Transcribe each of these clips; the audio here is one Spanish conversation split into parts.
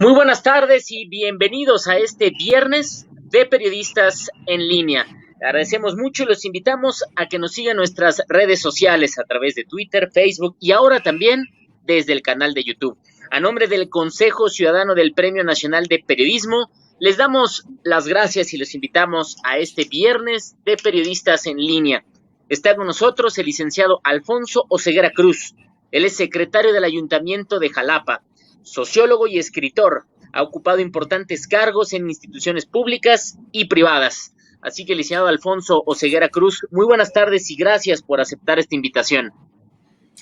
Muy buenas tardes y bienvenidos a este viernes de Periodistas en Línea. Le agradecemos mucho y los invitamos a que nos sigan en nuestras redes sociales a través de Twitter, Facebook y ahora también desde el canal de YouTube. A nombre del Consejo Ciudadano del Premio Nacional de Periodismo, les damos las gracias y los invitamos a este viernes de Periodistas en Línea. Está con nosotros el licenciado Alfonso Oseguera Cruz. Él es secretario del Ayuntamiento de Jalapa, sociólogo y escritor. Ha ocupado importantes cargos en instituciones públicas y privadas. Así que, licenciado Alfonso Oseguera Cruz, muy buenas tardes y gracias por aceptar esta invitación.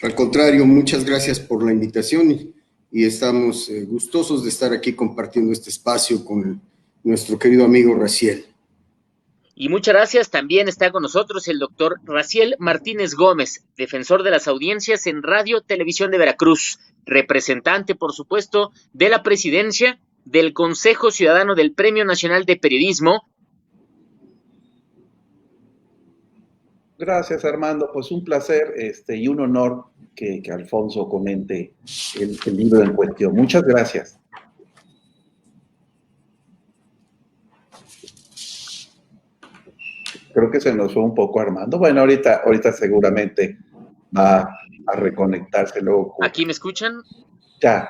Al contrario, muchas gracias por la invitación y estamos gustosos de estar aquí compartiendo este espacio con nuestro querido amigo Raciel. Y muchas gracias. También está con nosotros el doctor Raciel Martínez Gómez, defensor de las audiencias en Radio Televisión de Veracruz, representante, por supuesto, de la presidencia del Consejo Ciudadano del Premio Nacional de Periodismo. Gracias, Armando. Pues un placer y un honor que Alfonso comente el libro en cuestión. Muchas gracias. Creo que se nos fue un poco Armando. Bueno, ahorita seguramente va a reconectarse luego. ¿Aquí me escuchan? Ya.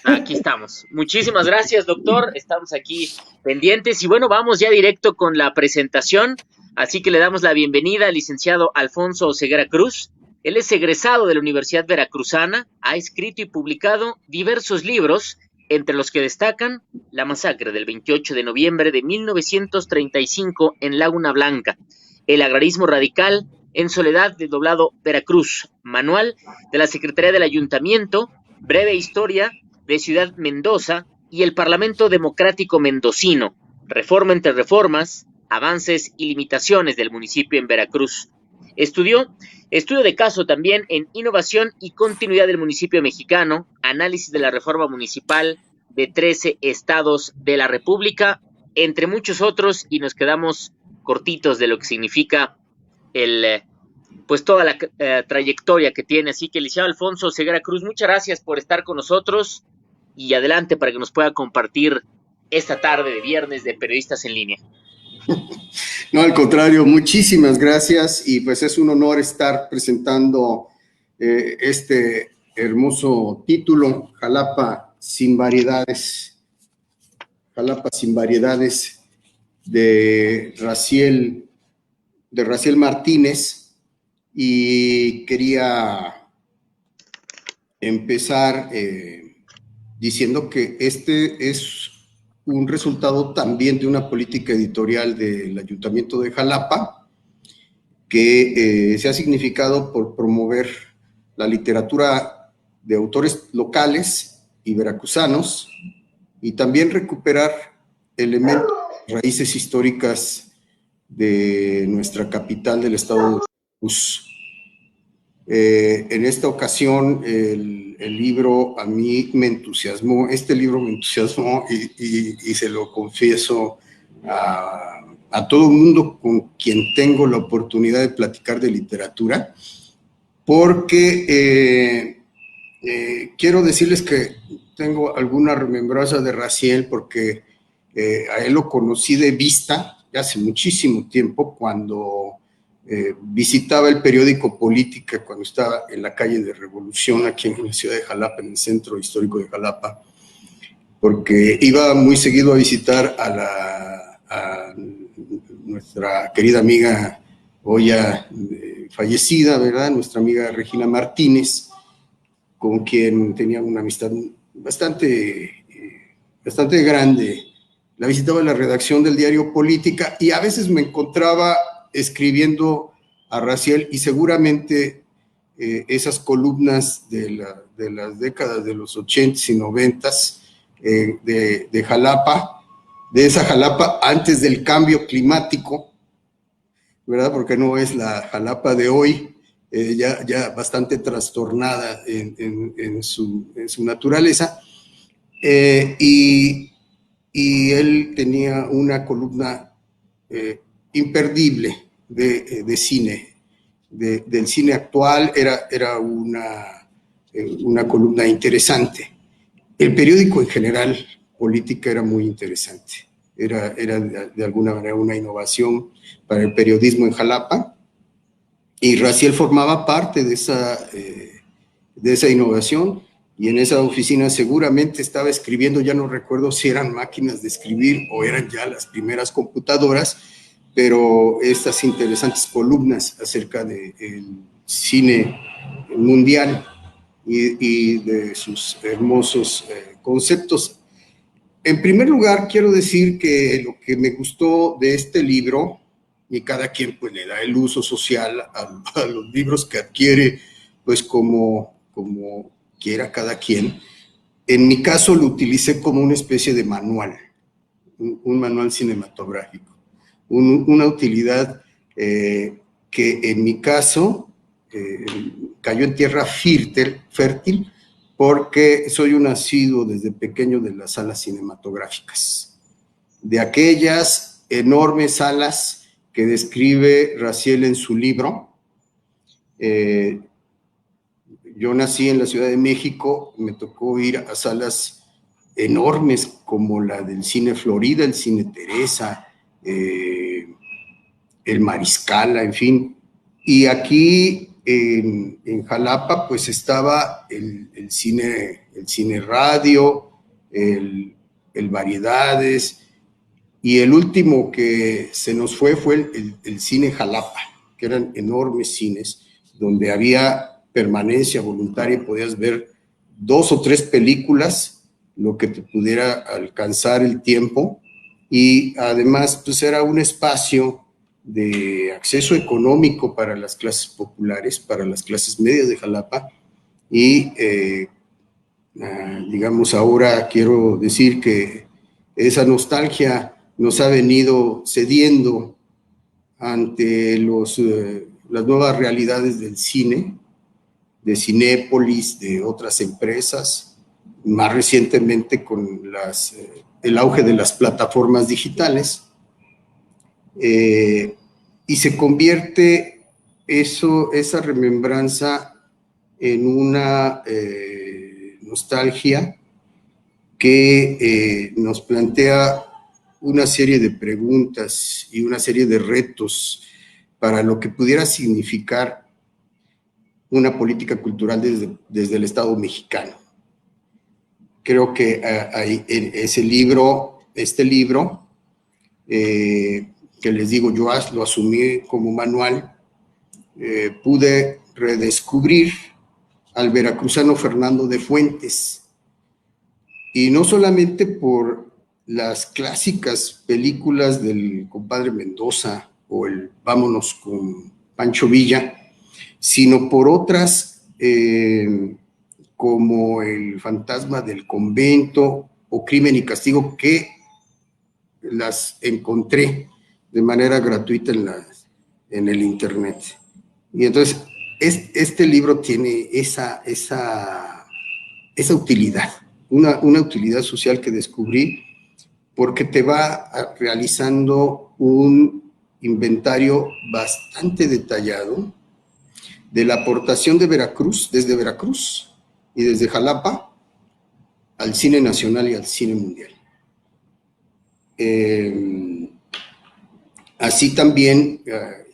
Aquí estamos. Muchísimas gracias, doctor. Estamos aquí pendientes y bueno, vamos ya directo con la presentación. Así que le damos la bienvenida al licenciado Alfonso Oseguera Cruz. Él es egresado de la Universidad Veracruzana, ha escrito y publicado diversos libros, entre los que destacan La masacre del 28 de noviembre de 1935 en Laguna Blanca, El agrarismo radical en soledad de Doblado Veracruz, Manual de la Secretaría del Ayuntamiento, Breve historia de Ciudad Mendoza y el Parlamento Democrático Mendocino, Reforma entre reformas, avances y limitaciones del municipio en Veracruz. Estudio de caso también en innovación y continuidad del municipio mexicano, análisis de la reforma municipal de 13 estados de la República, entre muchos otros, y nos quedamos cortitos de lo que significa pues toda la trayectoria que tiene. Así que, licenciado Alfonso Oseguera Cruz, muchas gracias por estar con nosotros y adelante para que nos pueda compartir esta tarde de viernes de Periodistas en Línea. No, al contrario, muchísimas gracias y pues es un honor estar presentando este hermoso título, Jalapa sin variedades. Jalapa sin variedades de Raciel Martínez, y quería empezar diciendo que este es un resultado también de una política editorial del Ayuntamiento de Jalapa que se ha significado por promover la literatura de autores locales y veracruzanos y también recuperar elementos, raíces históricas de nuestra capital del estado de Veracruz. En esta ocasión el libro a mí me entusiasmó, y se lo confieso a todo el mundo con quien tengo la oportunidad de platicar de literatura, porque quiero decirles que tengo alguna remembranza de Raciel porque a él lo conocí de vista ya hace muchísimo tiempo cuando visitaba el periódico Política cuando estaba en la calle de Revolución aquí en la ciudad de Jalapa, en el centro histórico de Jalapa, porque iba muy seguido a visitar a nuestra querida amiga hoy ya fallecida, ¿verdad? Nuestra amiga Regina Martínez, con quien tenía una amistad bastante grande. La visitaba en la redacción del diario Política y a veces me encontraba escribiendo a Raciel y seguramente esas columnas de las décadas de los 80s y 90s de Jalapa, de esa Jalapa antes del cambio climático, ¿verdad? Porque no es la Jalapa de hoy, ya bastante trastornada en su naturaleza, y él tenía una columna imperdible de cine, del cine actual, era una columna interesante. El periódico en general, política era muy interesante. Era de alguna manera una innovación para el periodismo en Jalapa, y Raziel formaba parte de esa innovación, y en esa oficina seguramente estaba escribiendo, ya no recuerdo si eran máquinas de escribir o eran ya las primeras computadoras, pero estas interesantes columnas acerca del cine mundial y de sus hermosos conceptos. En primer lugar, quiero decir que lo que me gustó de este libro, y cada quien pues le da el uso social a los libros que adquiere, pues como quiera cada quien. En mi caso lo utilicé como una especie de manual, un manual cinematográfico, una utilidad que en mi caso cayó en tierra fértil, porque soy un asiduo desde pequeño de las salas cinematográficas, de aquellas enormes salas que describe Raziel en su libro. Yo nací en la Ciudad de México, me tocó ir a salas enormes como la del Cine Florida, el Cine Teresa, el Mariscala, en fin. Y aquí en Jalapa pues estaba el cine radio, el Variedades, y el último que se nos fue el Cine Jalapa, que eran enormes cines donde había permanencia voluntaria y podías ver 2 o 3 películas, lo que te pudiera alcanzar el tiempo, y además pues era un espacio de acceso económico para las clases populares, para las clases medias de Jalapa, y digamos ahora quiero decir que esa nostalgia nos ha venido cediendo ante las nuevas realidades del cine, de Cinépolis, de otras empresas, más recientemente con el auge de las plataformas digitales, y se convierte esa remembranza en una nostalgia que nos plantea una serie de preguntas y una serie de retos para lo que pudiera significar una política cultural desde el Estado mexicano. Creo que en este libro, que les digo, yo lo asumí como manual, pude redescubrir al veracruzano Fernando de Fuentes, y no solamente por las clásicas películas del compadre Mendoza o el Vámonos con Pancho Villa, sino por otras como El fantasma del convento o Crimen y castigo, que las encontré de manera gratuita en el internet. Y entonces este libro tiene esa utilidad, una utilidad social que descubrí, porque te va realizando un inventario bastante detallado de la aportación de Veracruz, desde Veracruz y desde Jalapa, al cine nacional y al cine mundial. Así también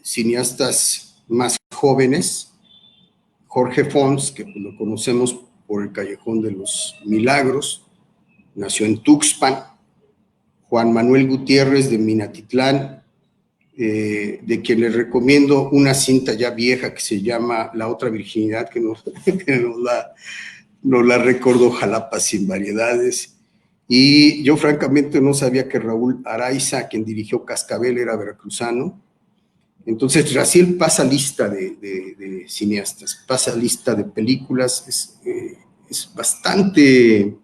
cineastas más jóvenes, Jorge Fons, que lo conocemos por El Callejón de los Milagros, nació en Tuxpan; Juan Manuel Gutiérrez, de Minatitlán, de quien les recomiendo una cinta ya vieja que se llama La otra virginidad, que nos la recordó Jalapa sin Variedades. Y yo francamente no sabía que Raúl Araiza, quien dirigió Cascabel, era veracruzano. Entonces Raziel pasa lista de cineastas, pasa lista de películas, es bastante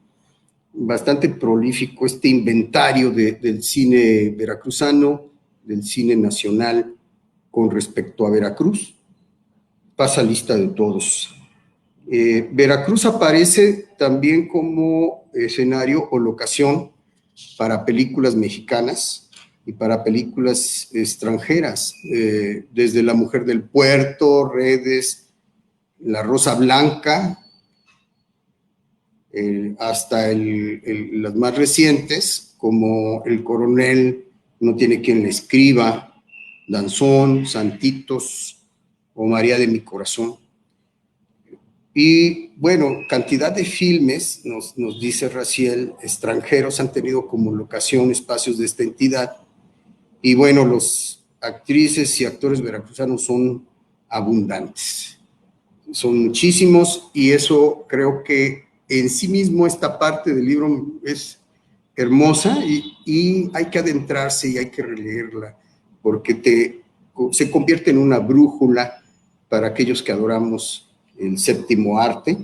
prolífico este inventario del cine veracruzano, del cine nacional con respecto a Veracruz. Pasa lista de todos. Veracruz aparece también como escenario o locación para películas mexicanas y para películas extranjeras, desde La mujer del puerto, Redes, La rosa blanca, hasta las más recientes, como El coronel no tiene quien le escriba, Danzón, Santitos o María de mi corazón. Y bueno, cantidad de filmes, nos dice Raziel, extranjeros han tenido como locación espacios de esta entidad. Y bueno, los actrices y actores veracruzanos son abundantes. Son muchísimos y eso creo que en sí mismo esta parte del libro es hermosa y hay que adentrarse y hay que releerla porque se convierte en una brújula para aquellos que adoramos el séptimo arte.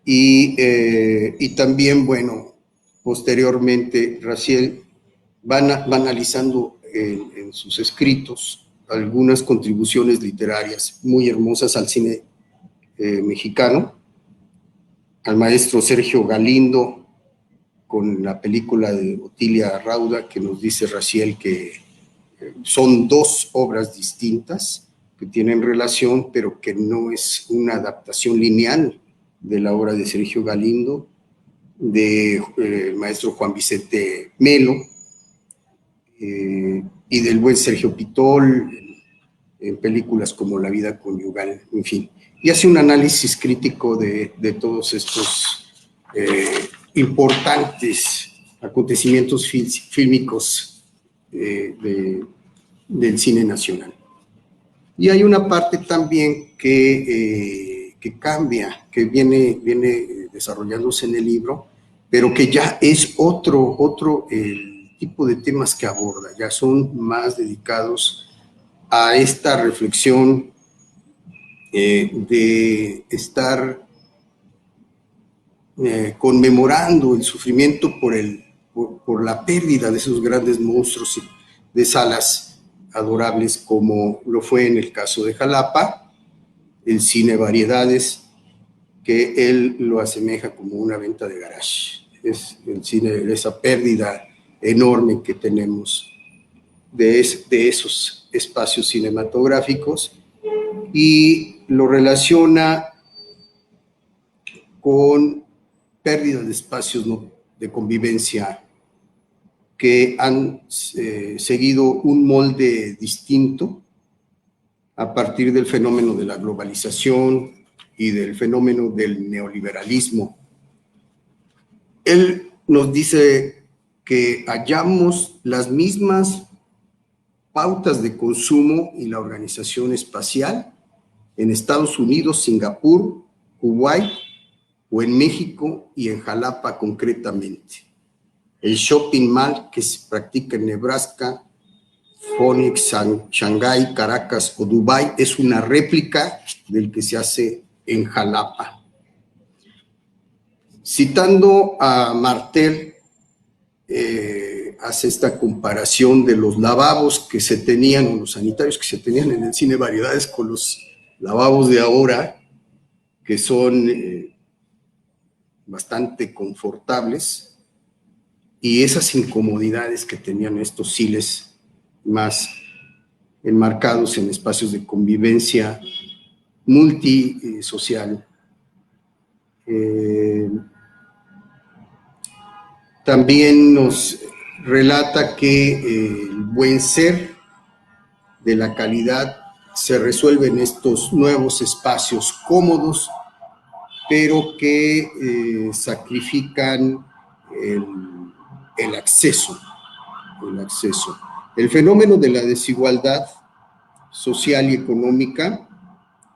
Y también, bueno, posteriormente Raziel va analizando en sus escritos algunas contribuciones literarias muy hermosas al cine mexicano, al maestro Sergio Galindo, con la película de Otilia Rauda, que nos dice Raziel que son dos obras distintas que tienen relación, pero que no es una adaptación lineal de la obra de Sergio Galindo, de maestro Juan Vicente Melo, y del buen Sergio Pitol, en películas como La vida conyugal, en fin. Y hace un análisis crítico de todos estos importantes acontecimientos fílmicos del cine nacional. Y hay una parte también que cambia, que viene desarrollándose en el libro, pero que ya es otro tipo de temas que aborda, ya son más dedicados a esta reflexión de estar conmemorando el sufrimiento por la pérdida de esos grandes monstruos de salas adorables, como lo fue en el caso de Jalapa, el cine Variedades, que él lo asemeja como una venta de garage. Es el cine, esa pérdida enorme que tenemos de esos espacios cinematográficos, y lo relaciona con pérdida de espacios de convivencia que han seguido un molde distinto a partir del fenómeno de la globalización y del fenómeno del neoliberalismo. Él nos dice que hallamos las mismas pautas de consumo y la organización espacial en Estados Unidos, Singapur, Kuwait o en México y en Jalapa concretamente. El shopping mall que se practica en Nebraska, Phoenix, Shanghái, Caracas o Dubái es una réplica del que se hace en Jalapa. Citando a Martel, hace esta comparación de los lavabos que se tenían, o los sanitarios que se tenían en el cine Variedades, con los lavabos de ahora, que son bastante confortables, y esas incomodidades que tenían estos cines más enmarcados en espacios de convivencia multisocial. También nos relata que el buen ser de la calidad se resuelve en estos nuevos espacios cómodos, pero que sacrifican el acceso. El fenómeno de la desigualdad social y económica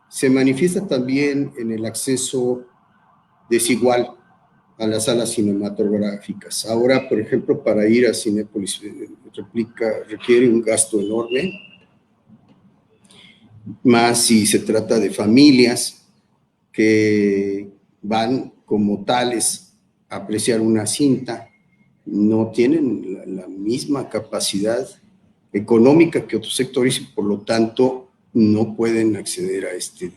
se manifiesta también en el acceso desigual a las salas cinematográficas. Ahora, por ejemplo, para ir a Cinépolis requiere un gasto enorme, más si se trata de familias que van como tales a apreciar una cinta, no tienen la misma capacidad económica que otros sectores y por lo tanto no pueden acceder a este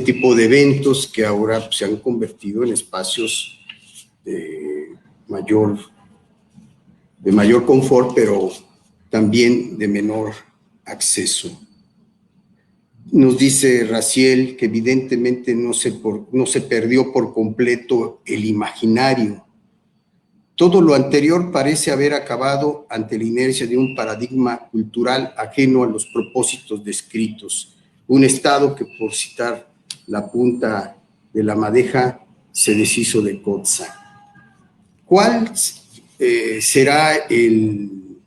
tipo de eventos que ahora se han convertido en espacios de mayor confort, pero también de menor acceso. Nos dice Raziel que evidentemente no se perdió por completo el imaginario. Todo lo anterior parece haber acabado ante la inercia de un paradigma cultural ajeno a los propósitos descritos. Un Estado que, por citar la punta de la madeja, se deshizo de Cotza. ¿Cuál será el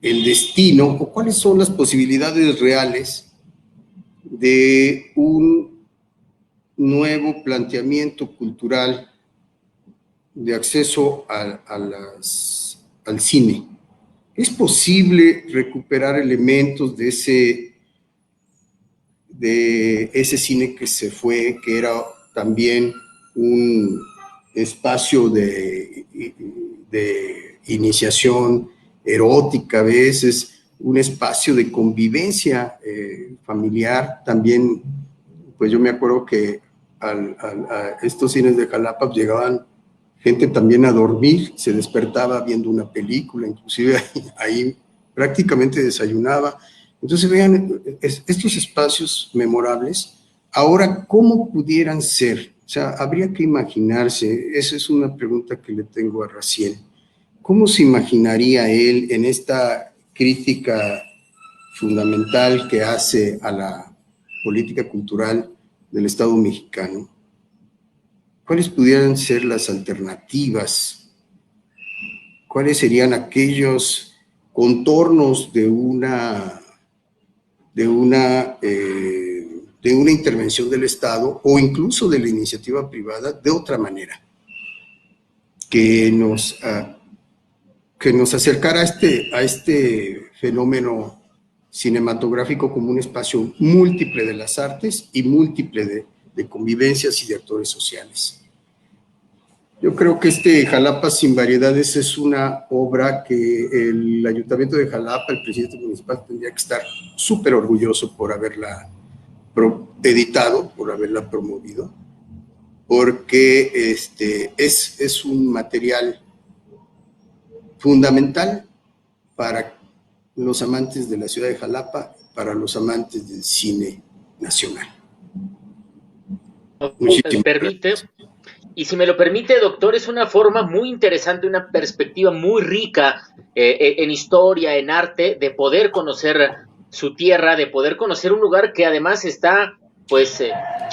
destino o cuáles son las posibilidades reales de un nuevo planteamiento cultural de acceso al cine? ¿Es posible recuperar elementos de ese cine que se fue, que era también un espacio de iniciación erótica, a veces un espacio de convivencia familiar? También, pues yo me acuerdo que a estos cines de Jalapa llegaban gente también a dormir, se despertaba viendo una película, inclusive ahí prácticamente desayunaba. Entonces vean, estos espacios memorables, ahora, ¿cómo pudieran ser? O sea, habría que imaginarse, esa es una pregunta que le tengo a Raziel. ¿Cómo se imaginaría él en esta crítica fundamental que hace a la política cultural del Estado mexicano? ¿Cuáles pudieran ser las alternativas? ¿Cuáles serían aquellos contornos de una intervención del Estado o incluso de la iniciativa privada de otra manera? Que nos acercara a este fenómeno cinematográfico como un espacio múltiple de las artes y múltiple de convivencias y de actores sociales. Yo creo que Jalapa sin variedades es una obra que el Ayuntamiento de Jalapa, el presidente municipal, tendría que estar súper orgulloso por haberla editado, por haberla promovido, porque es un material fundamental para los amantes de la ciudad de Jalapa, para los amantes del cine nacional. Y si me lo permite, doctor, es una forma muy interesante, una perspectiva muy rica en historia, en arte, de poder conocer su tierra, de poder conocer un lugar que además está, pues,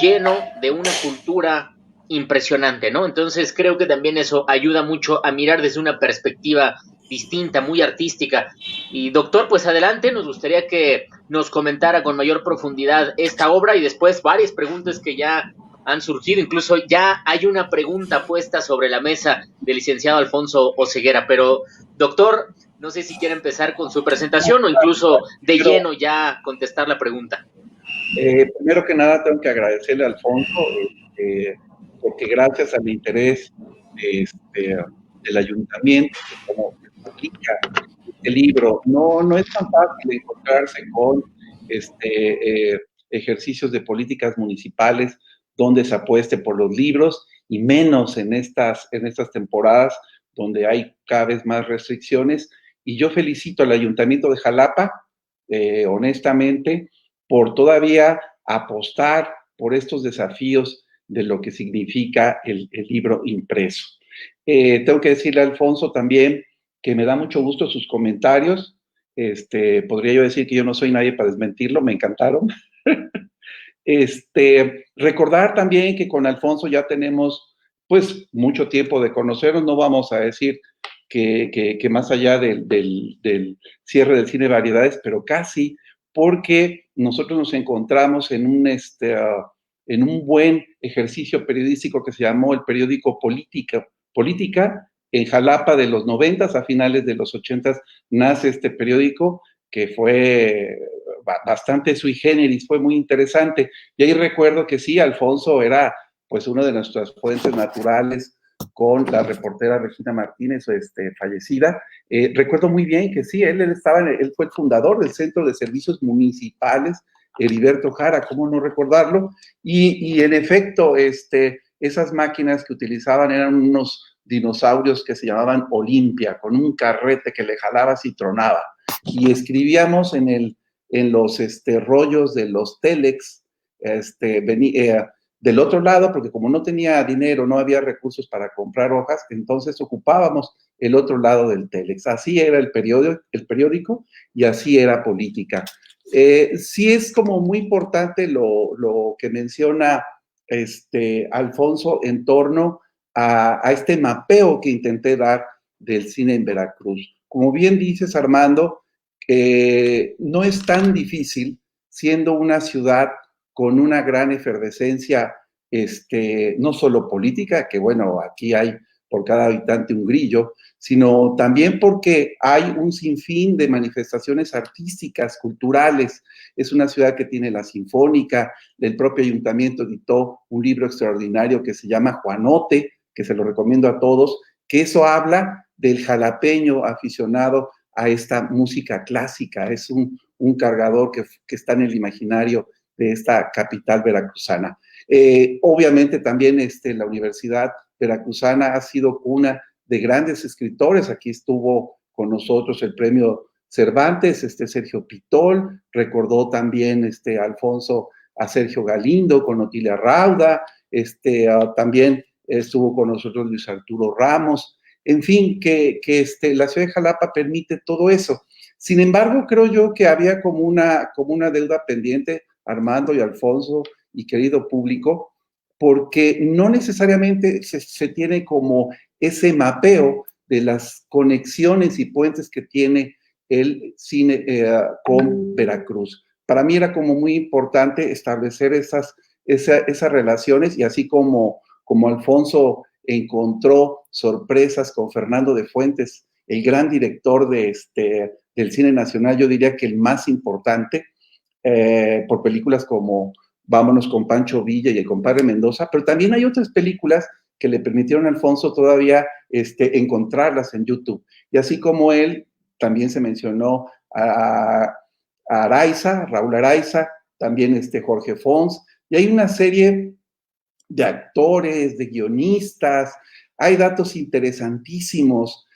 lleno de una cultura impresionante, ¿no? Entonces creo que también eso ayuda mucho a mirar desde una perspectiva distinta, muy artística. Y doctor, pues adelante, nos gustaría que nos comentara con mayor profundidad esta obra y después varias preguntas que ya han surgido, incluso ya hay una pregunta puesta sobre la mesa del licenciado Alfonso Oseguera, pero doctor, no sé si quiere empezar con su presentación o incluso de lleno ya contestar la pregunta. Primero que nada tengo que agradecerle a Alfonso, porque gracias al interés del ayuntamiento, como publica este libro, no es tan fácil encontrarse con ejercicios de políticas municipales donde se apueste por los libros, y menos en estas temporadas donde hay cada vez más restricciones. Y yo felicito al Ayuntamiento de Jalapa, honestamente, por todavía apostar por estos desafíos de lo que significa el libro impreso. Tengo que decirle a Alfonso también que me da mucho gusto sus comentarios. Podría yo decir que yo no soy nadie para desmentirlo, me encantaron. Recordar también que con Alfonso ya tenemos pues mucho tiempo de conocernos, no vamos a decir que más allá del cierre del cine de variedades, pero casi, porque nosotros nos encontramos en un buen ejercicio periodístico que se llamó el periódico Política. En Jalapa de los 90s a finales de los 80s nace este periódico que fue bastante sui generis, fue muy interesante. Y ahí recuerdo que sí, Alfonso era pues una de nuestras fuentes naturales con la reportera Regina Martínez, fallecida. Recuerdo muy bien que sí, él fue el fundador del Centro de Servicios Municipales, Heriberto Jara, ¿cómo no recordarlo? Y en efecto, esas máquinas que utilizaban eran unos dinosaurios que se llamaban Olimpia, con un carrete que le jalabas y tronaba. Y escribíamos en en los rollos de los telex, del otro lado, porque como no tenía dinero, no había recursos para comprar hojas, entonces ocupábamos el otro lado del telex. Así era el periódico y así era política. Sí es como muy importante lo que menciona Alfonso en torno a este mapeo que intenté dar del cine en Veracruz. Como bien dices, Armando, no es tan difícil, siendo una ciudad con una gran efervescencia, no solo política, que bueno, aquí hay por cada habitante un grillo, sino también porque hay un sinfín de manifestaciones artísticas, culturales. Es una ciudad que tiene la Sinfónica, el propio ayuntamiento editó un libro extraordinario que se llama Juanote, que se lo recomiendo a todos, que eso habla del jalapeño aficionado a esta música clásica. Es un cargador que está en el imaginario de esta capital veracruzana. Obviamente también la Universidad Veracruzana ha sido cuna de grandes escritores. Aquí estuvo con nosotros el premio Cervantes, Sergio Pitol, recordó también Alfonso a Sergio Galindo con Otilia Rauda, también estuvo con nosotros Luis Arturo Ramos. En fin, que la ciudad de Jalapa permite todo eso. Sin embargo, creo yo que había como una deuda pendiente, Armando y Alfonso y querido público, porque no necesariamente se tiene como ese mapeo de las conexiones y puentes que tiene el cine con Veracruz. Para mí era como muy importante establecer esas relaciones, y así como Alfonso encontró sorpresas con Fernando de Fuentes, el gran director del cine nacional, yo diría que el más importante, por películas como Vámonos con Pancho Villa y El Compadre Mendoza, pero también hay otras películas que le permitieron a Alfonso todavía encontrarlas en YouTube. Y así como él, también se mencionó a Araiza, Raúl Araiza, también Jorge Fons, y hay una serie de actores, de guionistas, hay datos interesantísimos,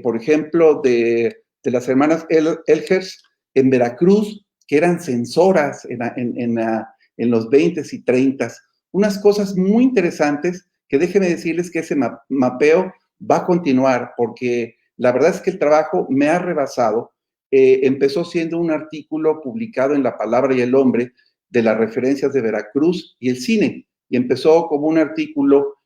por ejemplo, de las hermanas Elgers en Veracruz, que eran censoras en los 20s y 30s. Unas cosas muy interesantes que déjenme decirles que ese mapeo va a continuar, porque la verdad es que el trabajo me ha rebasado. Empezó siendo un artículo publicado en La Palabra y el Hombre de las referencias de Veracruz y el cine, y empezó como un artículo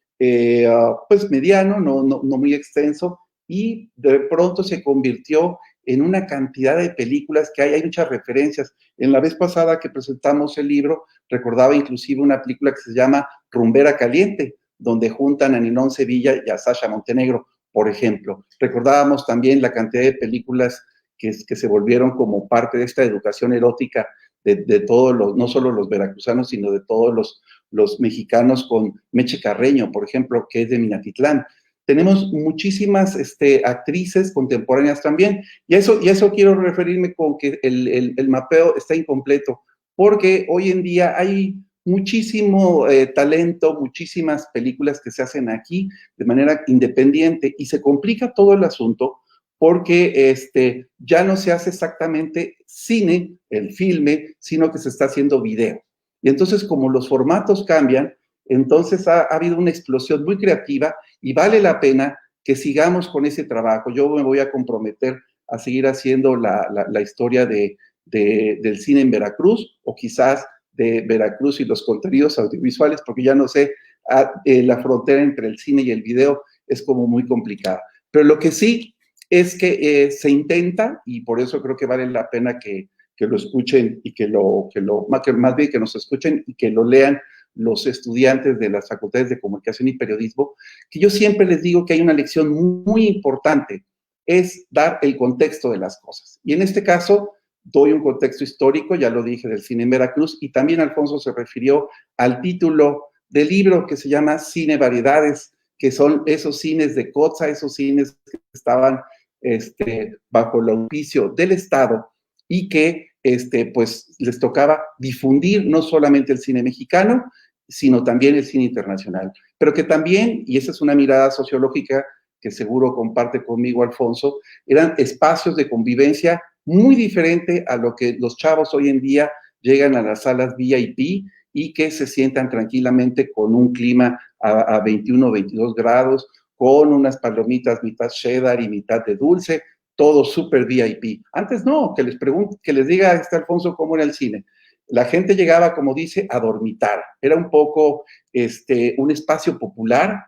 pues mediano, no muy extenso, y de pronto se convirtió en una cantidad de películas que hay muchas referencias. En la vez pasada que presentamos el libro, recordaba inclusive una película que se llama Rumbera Caliente, donde juntan a Ninón Sevilla y a Sasha Montenegro, por ejemplo. Recordábamos también la cantidad de películas que se volvieron como parte de esta educación erótica de todos los, no solo los veracruzanos, sino de todos los mexicanos, con Meche Carreño, por ejemplo, que es de Minatitlán. Tenemos muchísimas actrices contemporáneas también, y a eso quiero referirme con que el mapeo está incompleto, porque hoy en día hay muchísimo talento, muchísimas películas que se hacen aquí de manera independiente, y se complica todo el asunto porque ya no se hace exactamente cine, el filme, sino que se está haciendo video. Y entonces, como los formatos cambian, entonces ha habido una explosión muy creativa, y vale la pena que sigamos con ese trabajo. Yo me voy a comprometer a seguir haciendo la historia del cine en Veracruz, o quizás de Veracruz y los contenidos audiovisuales, porque ya no sé, la frontera entre el cine y el video es como muy complicada. Pero lo que sí es que se intenta, y por eso creo que vale la pena que lo escuchen, y más bien que nos escuchen y que lo lean los estudiantes de las facultades de Comunicación y Periodismo, que yo siempre les digo que hay una lección muy importante, es dar el contexto de las cosas. Y en este caso, doy un contexto histórico, ya lo dije, del cine en Veracruz, y también Alfonso se refirió al título del libro que se llama Cine Variedades, que son esos cines de Cotza, esos cines que estaban bajo el auspicio del Estado, y que pues les tocaba difundir no solamente el cine mexicano, sino también el cine internacional. Pero que también, y esa es una mirada sociológica que seguro comparte conmigo Alfonso, eran espacios de convivencia muy diferente a lo que los chavos hoy en día llegan a las salas VIP y que se sientan tranquilamente con un clima a 21 o 22 grados, con unas palomitas mitad cheddar y mitad de dulce, todo súper VIP. Antes no, que les diga a Alfonso cómo era el cine. La gente llegaba, como dice, a dormitar. Era un poco un espacio popular,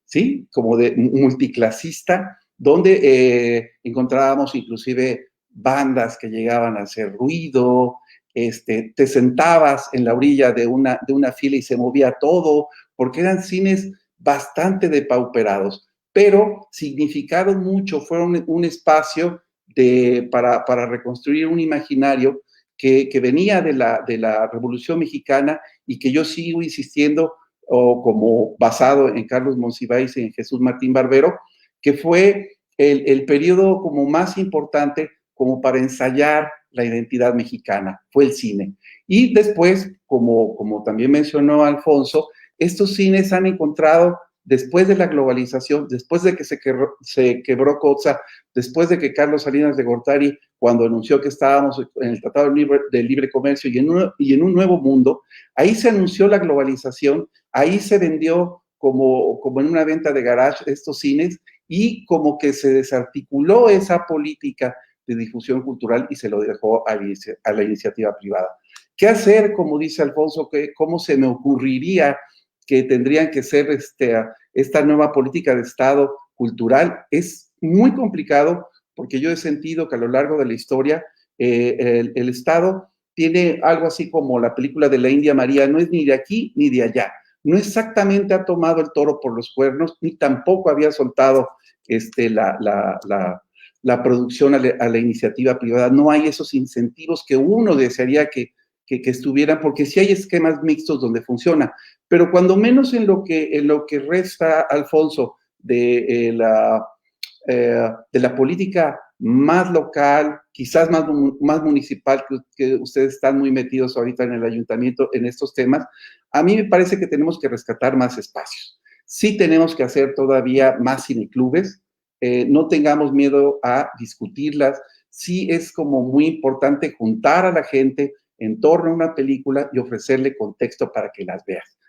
sí, como de multiclasista, donde encontrábamos inclusive bandas que llegaban a hacer ruido, te sentabas en la orilla de una fila y se movía todo, porque eran cines bastante depauperados, pero significaron mucho, fueron un espacio para reconstruir un imaginario que venía de la Revolución Mexicana y que yo sigo insistiendo, o como basado en Carlos Monsiváis y en Jesús Martín Barbero, que fue el periodo como más importante como para ensayar la identidad mexicana, fue el cine. Y después, como también mencionó Alfonso, estos cines han encontrado, después de la globalización, después de que se quebró COTSA, después de que Carlos Salinas de Gortari, cuando anunció que estábamos en el Tratado de Libre Comercio y en un nuevo mundo, ahí se anunció la globalización, ahí se vendió como en una venta de garage estos cines y como que se desarticuló esa política de difusión cultural y se lo dejó a la iniciativa privada. ¿Qué hacer? Como dice Alfonso, ¿cómo se me ocurriría que tendrían que ser esta nueva política de Estado cultural? Es muy complicado porque yo he sentido que a lo largo de la historia el Estado tiene algo así como la película de la India María, no es ni de aquí ni de allá. No exactamente ha tomado el toro por los cuernos, ni tampoco había soltado la producción a la iniciativa privada. No hay esos incentivos que uno desearía que estuvieran, porque sí hay esquemas mixtos donde funciona, pero cuando menos en lo que resta, Alfonso, de la política más local, quizás más municipal, que ustedes están muy metidos ahorita en el ayuntamiento en estos temas, a mí me parece que tenemos que rescatar más espacios. Sí tenemos que hacer todavía más cineclubes, no tengamos miedo a discutirlas. Sí es como muy importante juntar a la gente en torno a una película y ofrecerle contexto para que las veas.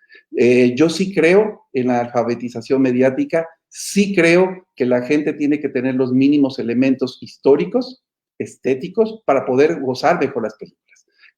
Yo sí creo en la alfabetización mediática, sí creo que la gente tiene que tener los mínimos elementos históricos, estéticos, para poder gozar mejor las películas.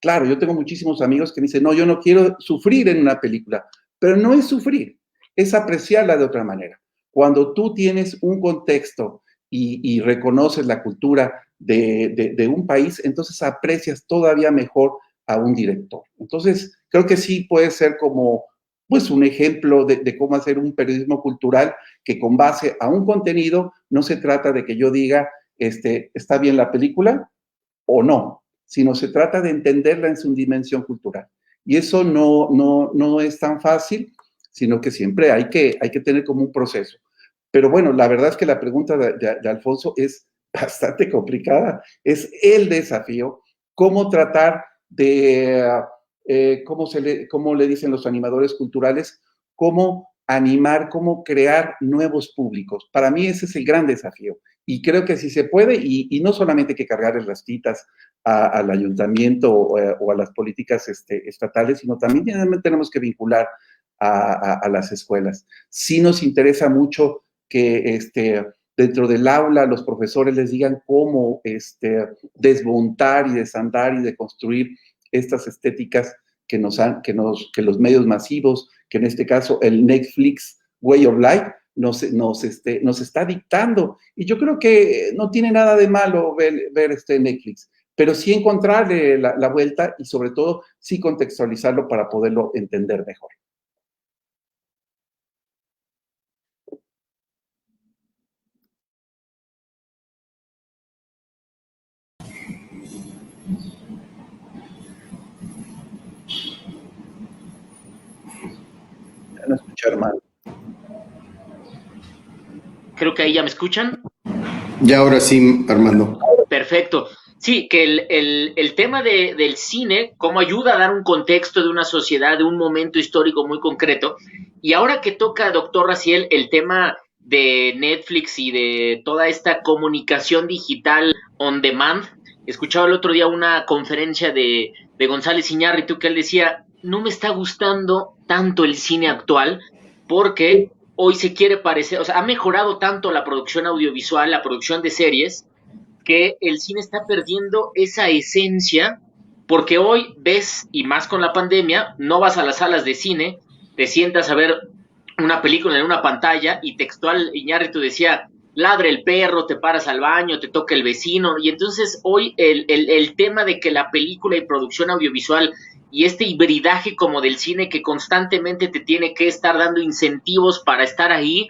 Claro, yo tengo muchísimos amigos que me dicen, no, yo no quiero sufrir en una película, pero no es sufrir, es apreciarla de otra manera. Cuando tú tienes un contexto y reconoces la cultura de un país, entonces aprecias todavía mejor a un director. Entonces, creo que sí puede ser como pues un ejemplo de cómo hacer un periodismo cultural que con base a un contenido no se trata de que yo diga, ¿está bien la película o no? Sino se trata de entenderla en su dimensión cultural. Y eso no es tan fácil, sino que siempre hay que tener como un proceso. Pero bueno, la verdad es que la pregunta de Alfonso es bastante complicada. Es el desafío, cómo tratar de, cómo le dicen los animadores culturales, cómo animar, cómo crear nuevos públicos. Para mí ese es el gran desafío. Y creo que sí se puede, y no solamente hay que cargar las titas al ayuntamiento o a las políticas estatales, sino también tenemos que vincular a las escuelas. Sí nos interesa mucho que dentro del aula los profesores les digan cómo desmontar y desandar y deconstruir estas estéticas que los medios masivos, que en este caso el Netflix Way of Life, nos está dictando. Y yo creo que no tiene nada de malo ver Netflix, pero sí encontrarle la vuelta y sobre todo sí contextualizarlo para poderlo entender mejor. No escuchar mal. Creo que ahí ya me escuchan. Ya ahora sí, Armando. Perfecto. Sí, que el tema del cine, cómo ayuda a dar un contexto de una sociedad, de un momento histórico muy concreto. Y ahora que toca, doctor Raciel, el tema de Netflix y de toda esta comunicación digital on demand. Escuchaba el otro día una conferencia de González Iñárritu que él decía, no me está gustando tanto el cine actual porque hoy se quiere parecer, o sea, ha mejorado tanto la producción audiovisual, la producción de series, que el cine está perdiendo esa esencia, porque hoy ves, y más con la pandemia, no vas a las salas de cine, te sientas a ver una película en una pantalla y textual Iñárritu decía, ladre el perro, te paras al baño, te toca el vecino, y entonces hoy el tema de que la película y producción audiovisual y este hibridaje como del cine que constantemente te tiene que estar dando incentivos para estar ahí,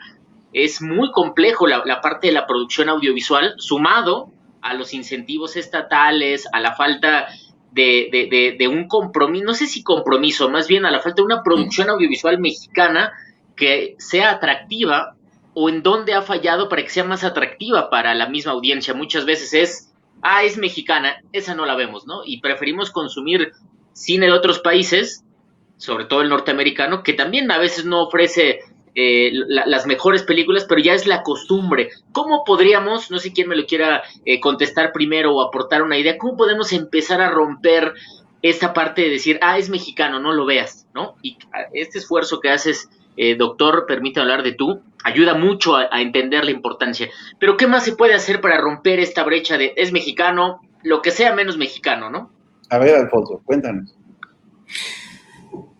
es muy complejo la parte de la producción audiovisual, sumado a los incentivos estatales, a la falta de un compromiso, no sé si compromiso, más bien a la falta de una producción audiovisual mexicana que sea atractiva, o en dónde ha fallado para que sea más atractiva para la misma audiencia. Muchas veces es mexicana, esa no la vemos, ¿no? Y preferimos consumir cine de otros países, sobre todo el norteamericano, que también a veces no ofrece las mejores películas, pero ya es la costumbre. ¿Cómo podríamos, no sé quién me lo quiera contestar primero o aportar una idea, cómo podemos empezar a romper esta parte de decir, es mexicano, no lo veas, ¿no? Y este esfuerzo que haces, doctor, permítame hablar de tú, ayuda mucho a entender la importancia. Pero ¿qué más se puede hacer para romper esta brecha de es mexicano, lo que sea menos mexicano, ¿no? A ver, Alfonso, cuéntanos.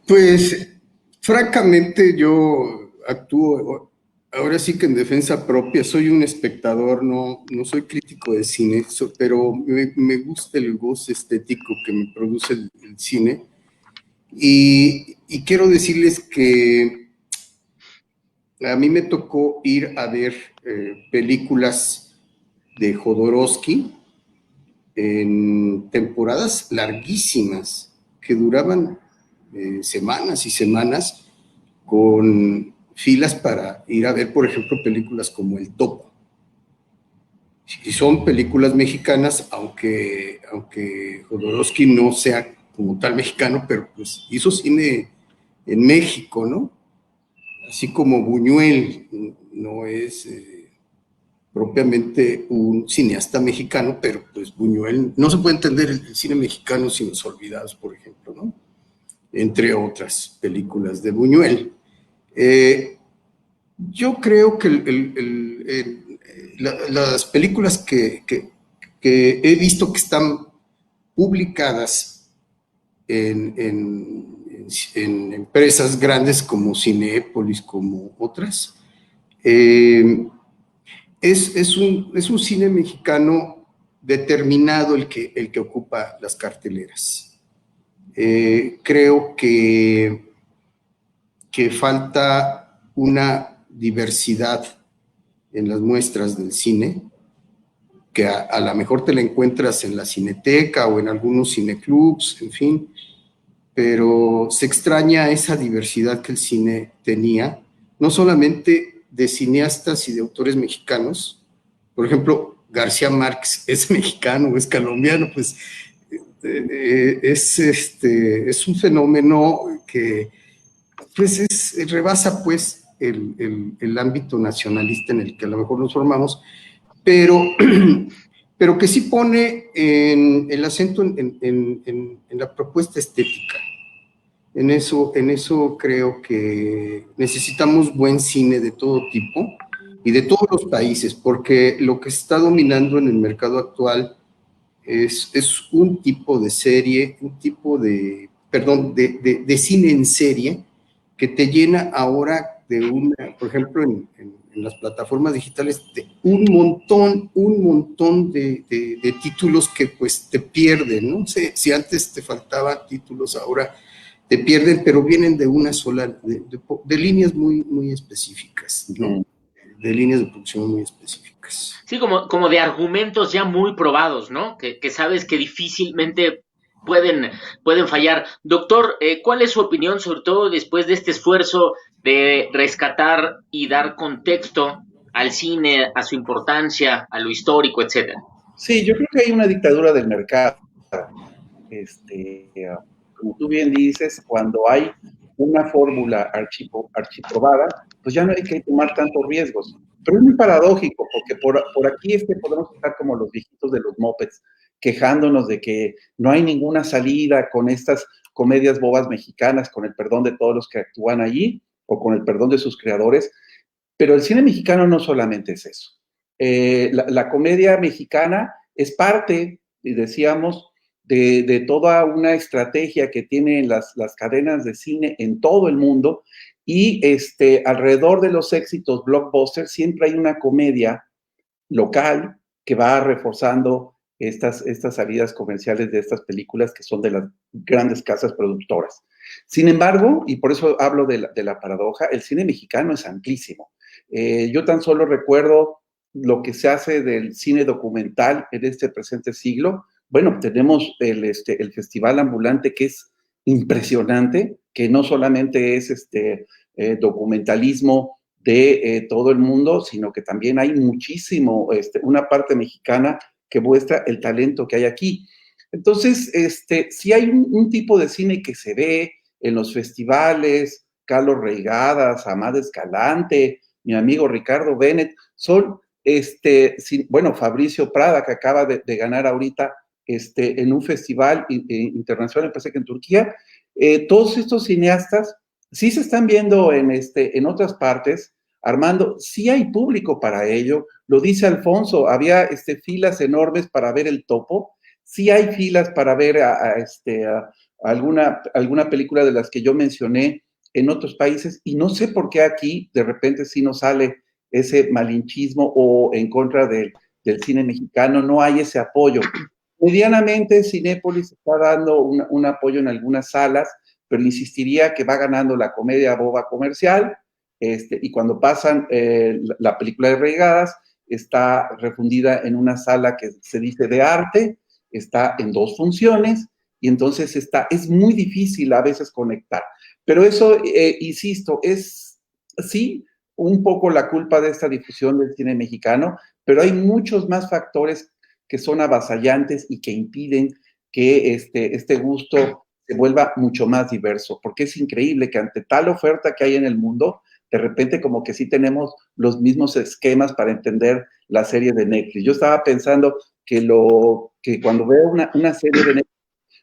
Pues, francamente, yo actúo ahora sí que en defensa propia. Soy un espectador, no soy crítico de cine, pero me gusta el goce estético que me produce el cine. Y quiero decirles que a mí me tocó ir a ver películas de Jodorowsky en temporadas larguísimas que duraban semanas y semanas, con filas para ir a ver, por ejemplo, películas como El Topo. Y son películas mexicanas, aunque Jodorowsky no sea como tal mexicano, pero pues hizo cine en México, ¿no? Así como Buñuel no es propiamente un cineasta mexicano, pero pues Buñuel, no se puede entender el cine mexicano sin Los Olvidados, por ejemplo, ¿no? Entre otras películas de Buñuel. Yo creo que las películas que he visto que están publicadas en empresas grandes como Cinépolis, como otras, es un cine mexicano determinado el que ocupa las carteleras. Creo que falta una diversidad en las muestras del cine, que a lo mejor te la encuentras en la Cineteca o en algunos cineclubs, en fin, pero se extraña esa diversidad que el cine tenía, no solamente de cineastas y de autores mexicanos. Por ejemplo, García Márquez es mexicano o es colombiano, pues es un fenómeno que pues rebasa pues el ámbito nacionalista en el que a lo mejor nos formamos, pero que sí pone el acento en la propuesta estética. En eso creo que necesitamos buen cine de todo tipo y de todos los países, porque lo que está dominando en el mercado actual es un tipo de serie, un tipo de cine en serie que te llena ahora por ejemplo, en las plataformas digitales, de un montón de títulos que pues te pierden, ¿no? Si antes te faltaban títulos, ahora te pierden, pero vienen de una sola, de líneas muy específicas, ¿no? De líneas de producción muy específicas. Sí, como de argumentos ya muy probados, ¿no? Que sabes que difícilmente pueden fallar. Doctor, ¿cuál es su opinión, sobre todo después de este esfuerzo de rescatar y dar contexto al cine, a su importancia, a lo histórico, etcétera? Sí, yo creo que hay una dictadura del mercado. Como tú bien dices, cuando hay una fórmula archiprobada, pues ya no hay que tomar tantos riesgos. Pero es muy paradójico, porque por aquí podemos estar como los viejitos de los mopeds, quejándonos de que no hay ninguna salida con estas comedias bobas mexicanas, con el perdón de todos los que actúan allí, o con el perdón de sus creadores. Pero el cine mexicano no solamente es eso. La comedia mexicana es parte, y decíamos, de toda una estrategia que tienen las cadenas de cine en todo el mundo, y alrededor de los éxitos blockbusters siempre hay una comedia local que va reforzando estas salidas comerciales de estas películas que son de las grandes casas productoras. Sin embargo, y por eso hablo de la paradoja, el cine mexicano es amplísimo. Yo tan solo recuerdo lo que se hace del cine documental en este presente siglo. Bueno, tenemos el Festival Ambulante, que es impresionante, que no solamente es documentalismo de todo el mundo, sino que también hay muchísimo, una parte mexicana que muestra el talento que hay aquí. Entonces, sí hay un tipo de cine que se ve en los festivales, Carlos Reigadas, Amada Escalante, mi amigo Ricardo Bennett, son, bueno, Fabricio Prada, que acaba de ganar ahorita en un festival internacional, me parece que en Turquía. Todos estos cineastas sí se están viendo en otras partes. Armando, sí hay público para ello, lo dice Alfonso, había filas enormes para ver El Topo, sí hay filas para ver a alguna película de las que yo mencioné en otros países, y no sé por qué aquí de repente sí nos sale ese malinchismo o en contra del cine mexicano, no hay ese apoyo. Medianamente Cinépolis está dando un apoyo en algunas salas, pero insistiría que va ganando la comedia boba comercial, y cuando pasan la película de Reigadas, está refundida en una sala que se dice de arte, está en 2 funciones, y entonces es muy difícil a veces conectar. Pero eso, insisto, es sí un poco la culpa de esta difusión del cine mexicano, pero hay muchos más factores que son avasallantes y que impiden que este gusto se vuelva mucho más diverso, porque es increíble que ante tal oferta que hay en el mundo, de repente como que sí tenemos los mismos esquemas para entender la serie de Netflix. Yo estaba pensando que cuando veo una serie de Netflix,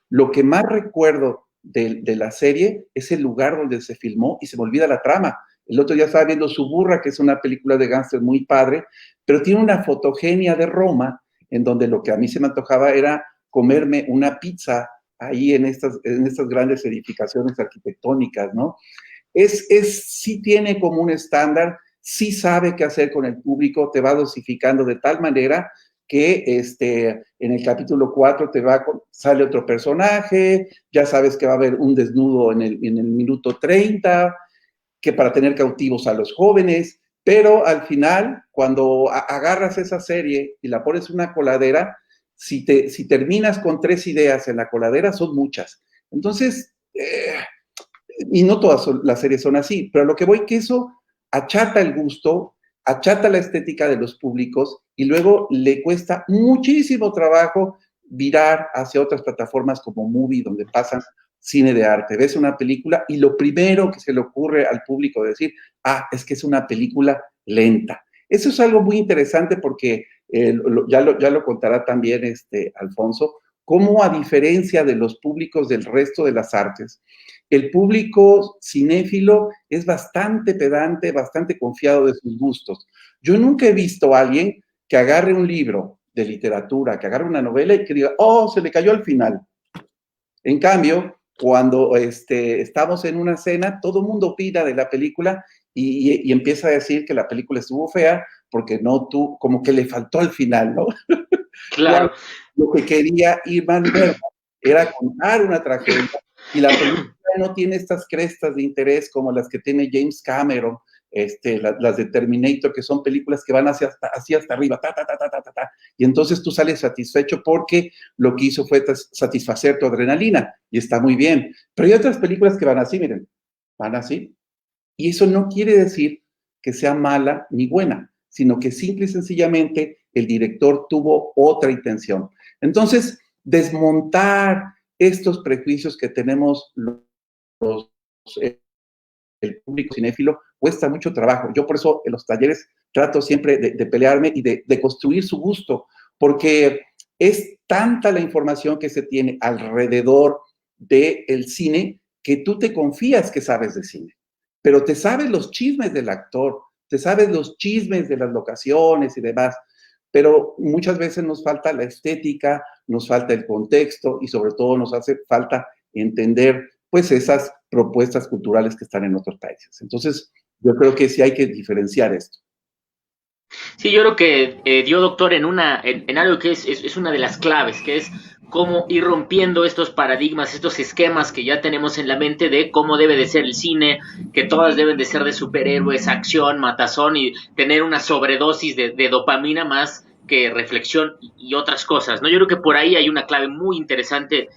lo que más recuerdo de la serie es el lugar donde se filmó y se me olvida la trama. El otro día estaba viendo Suburra, que es una película de gángster muy padre, pero tiene una fotogenia de Roma, en donde lo que a mí se me antojaba era comerme una pizza ahí en estas grandes edificaciones arquitectónicas, ¿no? Sí tiene como un estándar, sí sabe qué hacer con el público, te va dosificando de tal manera que en el capítulo 4 sale otro personaje, ya sabes que va a haber un desnudo en el minuto 30, que para tener cautivos a los jóvenes, pero al final, cuando agarras esa serie y la pones en una coladera, si terminas con 3 ideas en la coladera, son muchas. Entonces, y no todas las series son así, pero a lo que voy que eso achata el gusto, achata la estética de los públicos, y luego le cuesta muchísimo trabajo virar hacia otras plataformas como Movie, donde pasan cine de arte. Ves una película y lo primero que se le ocurre al público es decir, es que es una película lenta. Eso es algo muy interesante porque ya lo contará también Alfonso, cómo a diferencia de los públicos del resto de las artes, el público cinéfilo es bastante pedante, bastante confiado de sus gustos. Yo nunca he visto a alguien que agarre un libro de literatura, que agarre una novela y que diga, se le cayó al final. En cambio, cuando estamos en una cena, todo el mundo opina de la película y empieza a decir que la película estuvo fea porque como que le faltó al final, ¿no? Claro. Lo que quería Irma Bergman era contar una tragedia, y la película no tiene estas crestas de interés como las que tiene James Cameron, las de Terminator, que son películas que van hacia hasta arriba, y entonces tú sales satisfecho porque lo que hizo fue satisfacer tu adrenalina, y está muy bien. Pero hay otras películas que van así, miren, van así, y eso no quiere decir que sea mala ni buena, sino que simple y sencillamente el director tuvo otra intención. Entonces, desmontar estos prejuicios que tenemos los el público cinéfilo cuesta mucho trabajo. Yo por eso en los talleres trato siempre de pelearme y de construir su gusto, porque es tanta la información que se tiene alrededor del cine que tú te confías que sabes de cine, pero te sabes los chismes del actor, te sabes los chismes de las locaciones y demás, pero muchas veces nos falta la estética, nos falta el contexto y sobre todo nos hace falta entender pues esas propuestas culturales que están en otros países. Entonces, yo creo que sí hay que diferenciar esto. Sí, yo creo que dio doctor en algo que es una de las claves, que es cómo ir rompiendo estos paradigmas, estos esquemas que ya tenemos en la mente de cómo debe de ser el cine, que todas deben de ser de superhéroes, acción, matazón y tener una sobredosis de dopamina más que reflexión y otras cosas, ¿no? Yo creo que por ahí hay una clave muy interesante.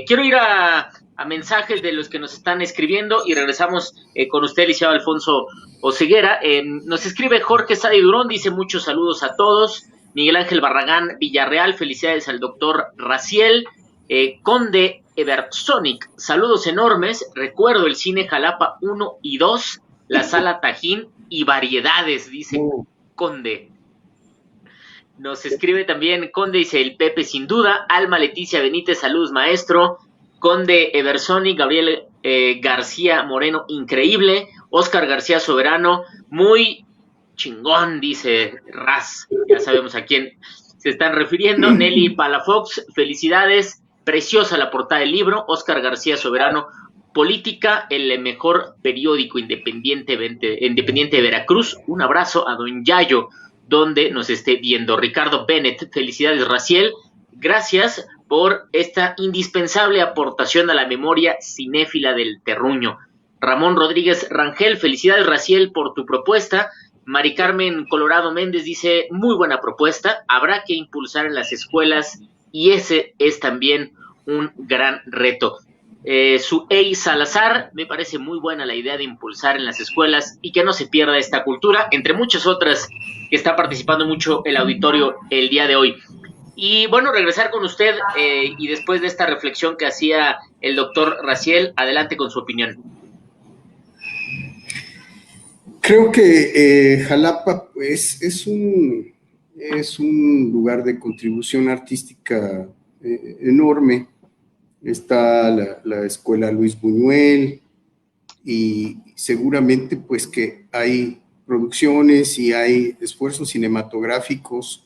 Quiero ir a mensajes de los que nos están escribiendo y regresamos con usted, licenciado Alfonso Oseguera. Nos escribe Jorge Sadi Durón, dice muchos saludos a todos. Miguel Ángel Barragán Villarreal, felicidades al doctor Raciel. Conde Eversonic, saludos enormes. Recuerdo el cine Jalapa 1 y 2, la sala Tajín y variedades, dice Conde. Nos escribe también Conde, dice el Pepe sin duda. Alma Leticia Benítez, saludos maestro. Conde Eversonic, Gabriel García Moreno, increíble. Oscar García Soberano, muy chingón, dice Raz. Ya sabemos a quién se están refiriendo. Nelly Palafox, felicidades. Preciosa la portada del libro. Oscar García Soberano, Política, el mejor periódico independiente de Veracruz. Un abrazo a don Yayo, donde nos esté viendo. Ricardo Bennett, felicidades Raciel. Gracias por esta indispensable aportación a la memoria cinéfila del terruño. Ramón Rodríguez Rangel, felicidades Raciel por tu propuesta. Mari Carmen Colorado Méndez dice, muy buena propuesta, habrá que impulsar en las escuelas y ese es también un gran reto. Suey Salazar, me parece muy buena la idea de impulsar en las escuelas y que no se pierda esta cultura, entre muchas otras que está participando mucho el auditorio el día de hoy. Y bueno, regresar con usted y después de esta reflexión que hacía el doctor Raciel, adelante con su opinión. Creo que Jalapa pues, es un lugar de contribución artística enorme. Está la Escuela Luis Buñuel y seguramente pues que hay producciones y hay esfuerzos cinematográficos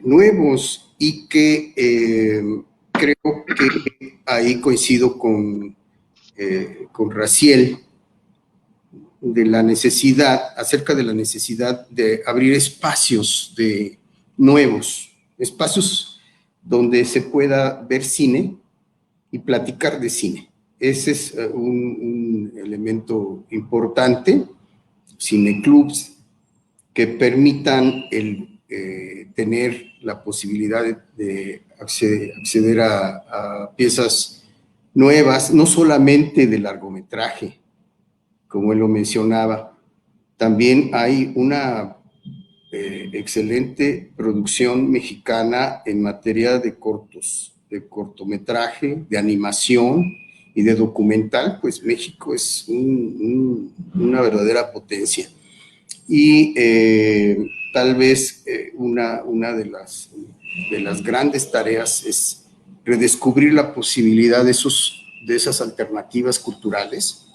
nuevos y que creo que ahí coincido con Raciel acerca de la necesidad de abrir espacios nuevos, espacios donde se pueda ver cine y platicar de cine. Ese es un elemento importante, cineclubs que permitan tener la posibilidad de acceder a piezas nuevas, no solamente de largometraje, como él lo mencionaba. También hay una excelente producción mexicana en materia de cortos, de cortometraje, de animación y de documental, pues México es una verdadera potencia. Y tal vez una de las grandes tareas es redescubrir la posibilidad de esas alternativas culturales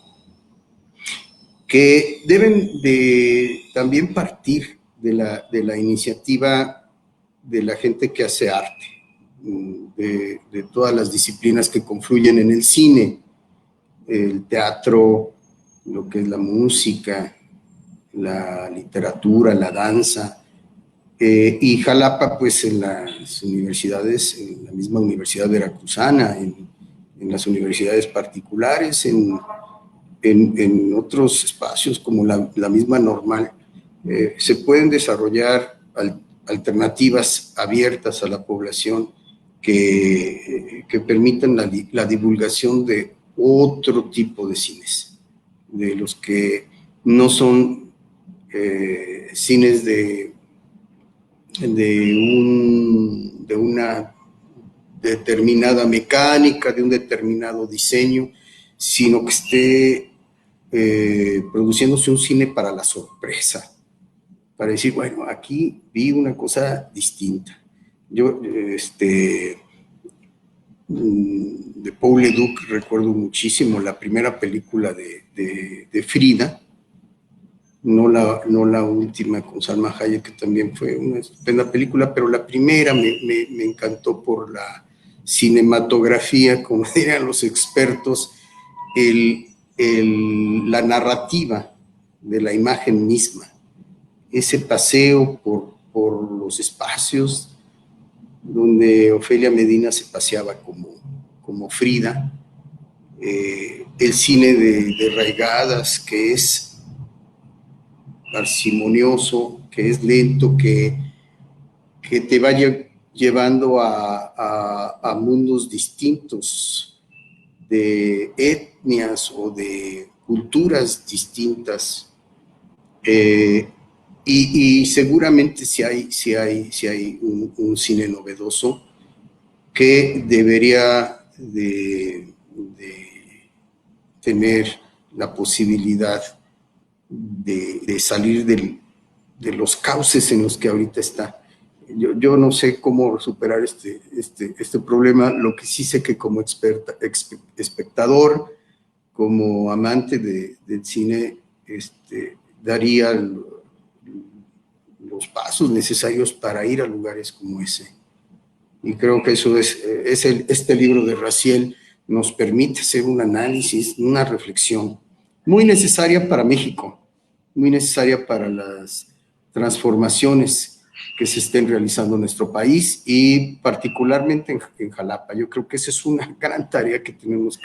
que deben de también partir de la iniciativa de la gente que hace arte, de todas las disciplinas que confluyen en el cine, el teatro, lo que es la música, la literatura, la danza, y Jalapa, pues en las universidades, en la misma Universidad Veracruzana, en las universidades particulares, en otros espacios como la misma Normal, se pueden desarrollar alternativas abiertas a la población que permitan la divulgación de otro tipo de cines, de los que no son cines de una determinada mecánica, de un determinado diseño, sino que esté produciéndose un cine para la sorpresa, para decir, bueno, aquí vi una cosa distinta. Yo, de Paul Leduc recuerdo muchísimo la primera película de Frida, no la última con Salma Hayek, que también fue una estupenda película, pero la primera me encantó por la cinematografía, como dirían los expertos, la narrativa de la imagen misma, ese paseo por los espacios donde Ofelia Medina se paseaba como Frida, el cine de Raigadas, que es parsimonioso, que es lento, que te vaya llevando a mundos distintos, de etnias o de culturas distintas. Y seguramente si hay un cine novedoso que debería de tener la posibilidad de salir de los cauces en los que ahorita está. Yo no sé cómo superar este problema. Lo que sí sé que como espectador, como amante del cine, daría los pasos necesarios para ir a lugares como ese. Y creo que eso este libro de Raziel nos permite hacer un análisis, una reflexión muy necesaria para México, muy necesaria para las transformaciones que se estén realizando en nuestro país y particularmente en Jalapa. Yo creo que esa es una gran tarea que tenemos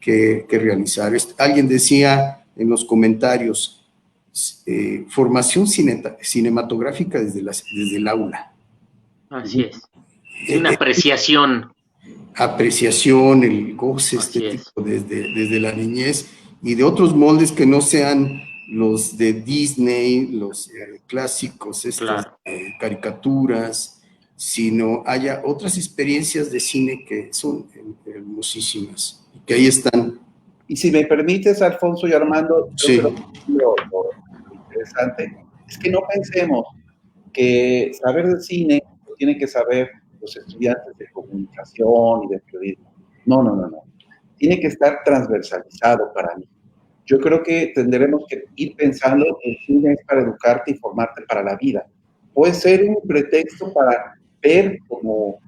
que realizar. Alguien decía en los comentarios, formación cinematográfica desde el aula. Así es. Una apreciación. Apreciación, el goce estético desde la niñez y de otros moldes que no sean los de Disney, los clásicos, claro. Caricaturas, sino haya otras experiencias de cine que son hermosísimas y que ahí están. Y si me permites, Alfonso y Armando, sí. Creo que lo interesante es que no pensemos que saber de cine lo tienen que saber los estudiantes de comunicación y de periodismo. No. Tiene que estar transversalizado para mí. Yo creo que tendremos que ir pensando que el cine es para educarte y formarte para la vida. Puede ser un pretexto para ver como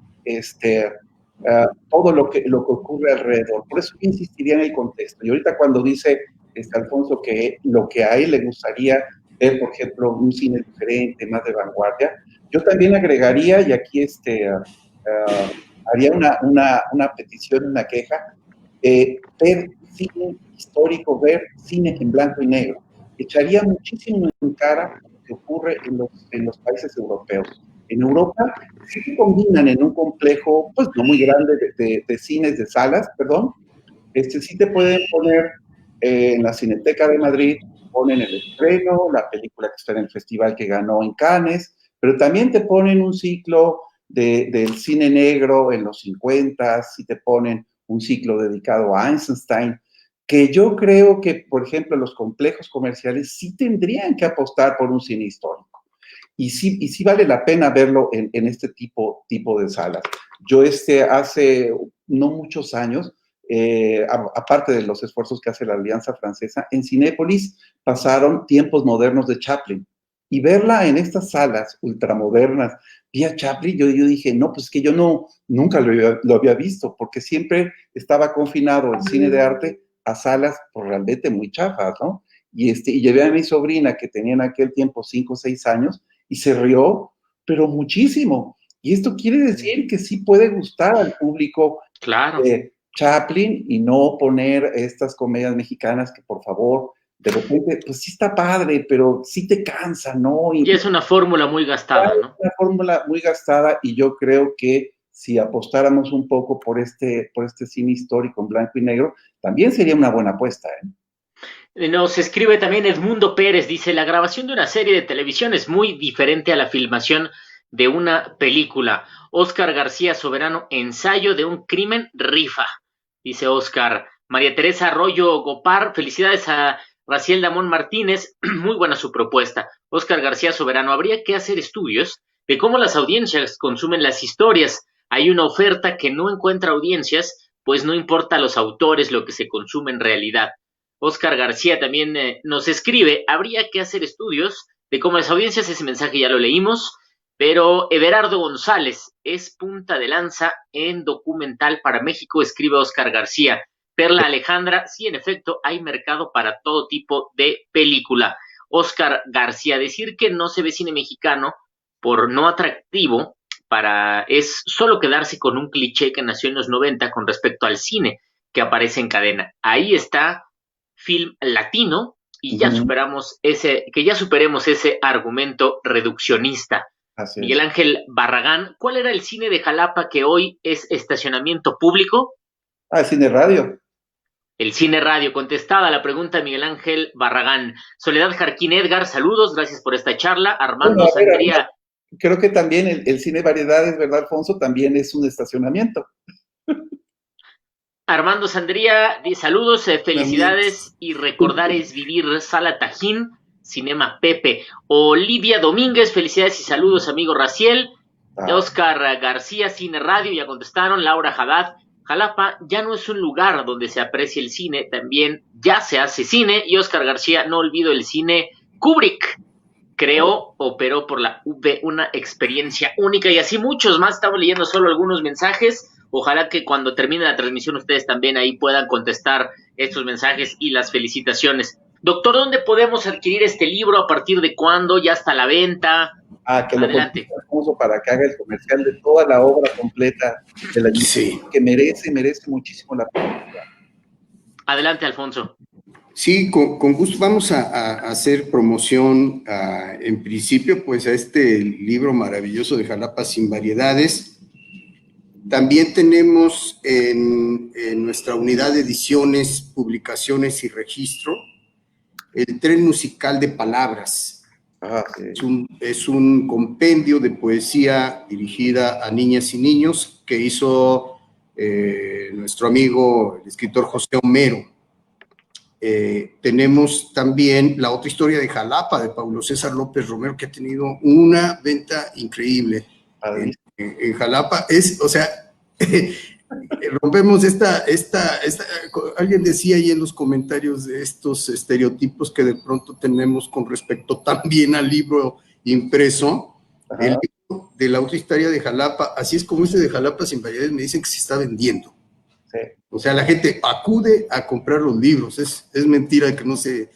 todo lo que ocurre alrededor. Por eso yo insistiría en el contexto. Y ahorita cuando dice Alfonso que lo que a él le gustaría ver, por ejemplo, un cine diferente, más de vanguardia, yo también agregaría, y aquí haría una petición, una queja, ver cine histórico, ver cine en blanco y negro. Echaría muchísimo en cara lo que ocurre en los países europeos. En Europa sí se combinan en un complejo, pues no muy grande de cines, de salas, perdón. Sí te pueden poner en la Cineteca de Madrid, ponen el estreno, la película que está en el festival que ganó en Cannes, pero también te ponen un ciclo del cine negro en los 50, sí te ponen un ciclo dedicado a Eisenstein, que yo creo que, por ejemplo, los complejos comerciales sí tendrían que apostar por un cine histórico. Y sí vale la pena verlo en este tipo de salas. Yo hace no muchos años, aparte de los esfuerzos que hace la Alianza Francesa, en Cinépolis pasaron Tiempos Modernos de Chaplin. Y verla en estas salas ultramodernas, vía Chaplin, yo dije, no, pues que yo nunca lo había visto, porque siempre estaba confinado el cine de arte a salas por realmente muy chafas, ¿no? Y llevé a mi sobrina, que tenía en aquel tiempo 5 o 6 años, y se rió, pero muchísimo. Y esto quiere decir que sí puede gustar al público de Chaplin y no poner estas comedias mexicanas que, por favor, de repente, pues sí está padre, pero sí te cansa, ¿no? Y es una fórmula muy gastada, ¿no? Una fórmula muy gastada y yo creo que si apostáramos un poco por este cine histórico en blanco y negro, también sería una buena apuesta, ¿eh? Nos escribe también Edmundo Pérez, dice, la grabación de una serie de televisión es muy diferente a la filmación de una película. Óscar García Soberano, ensayo de un crimen rifa, dice Óscar. María Teresa Arroyo Gopar, felicidades a Raciel Damón Martínez, muy buena su propuesta. Óscar García Soberano, habría que hacer estudios de cómo las audiencias consumen las historias. Hay una oferta que no encuentra audiencias, pues no importa a los autores lo que se consume en realidad. Óscar García también nos escribe, habría que hacer estudios de cómo las audiencias, ese mensaje ya lo leímos, pero Everardo González es punta de lanza en documental para México, escribe Óscar García. Perla Alejandra, sí, en efecto, hay mercado para todo tipo de película. Óscar García, decir que no se ve cine mexicano por no atractivo es solo quedarse con un cliché que nació en los 90 con respecto al cine que aparece en cadena. Ahí está film latino y ya superemos ese argumento reduccionista. Así Miguel es. Ángel Barragán, ¿cuál era el cine de Jalapa que hoy es estacionamiento público? Ah, cine radio. El cine radio, contestada la pregunta de Miguel Ángel Barragán. Soledad Jarquín Edgar, saludos, gracias por esta charla. Armando Sangría. Creo que también el cine variedades, ¿verdad, Alfonso? También es un estacionamiento. Armando Sandría, saludos, felicidades y recordar es vivir, Sala Tajín, Cinema Pepe. Olivia Domínguez, felicidades y saludos, amigo Raciel. Óscar García, Cine Radio, ya contestaron. Laura Haddad, Jalapa ya no es un lugar donde se aprecie el cine, también ya se hace cine. Y Óscar García, no olvido el cine Kubrick. Creó, operó por la UV una experiencia única y así muchos más. Estamos leyendo solo algunos mensajes. Ojalá que cuando termine la transmisión ustedes también ahí puedan contestar estos mensajes y las felicitaciones. Doctor, ¿dónde podemos adquirir este libro? ¿A partir de cuándo? ¿Ya está a la venta? Que adelante. Alfonso, para que haga el comercial de toda la obra completa de la sí. Que merece muchísimo la pena. Adelante, Alfonso. Sí, con gusto. Vamos a hacer promoción, en principio, pues a este libro maravilloso de Jalapa sin variedades. También tenemos en nuestra unidad de ediciones, publicaciones y registro, el Tren Musical de Palabras. Sí. Es un compendio de poesía dirigida a niñas y niños que hizo nuestro amigo, el escritor José Homero. Tenemos también La otra historia de Jalapa, de Paulo César López Romero, que ha tenido una venta increíble en Jalapa. O sea, rompemos alguien decía ahí en los comentarios de estos estereotipos que de pronto tenemos con respecto también al libro impreso. Ajá. El libro de La otra historia de Jalapa, así es como de Jalapa sin variedades, me dicen que se está vendiendo. Sí. O sea, la gente acude a comprar los libros. Es mentira que no se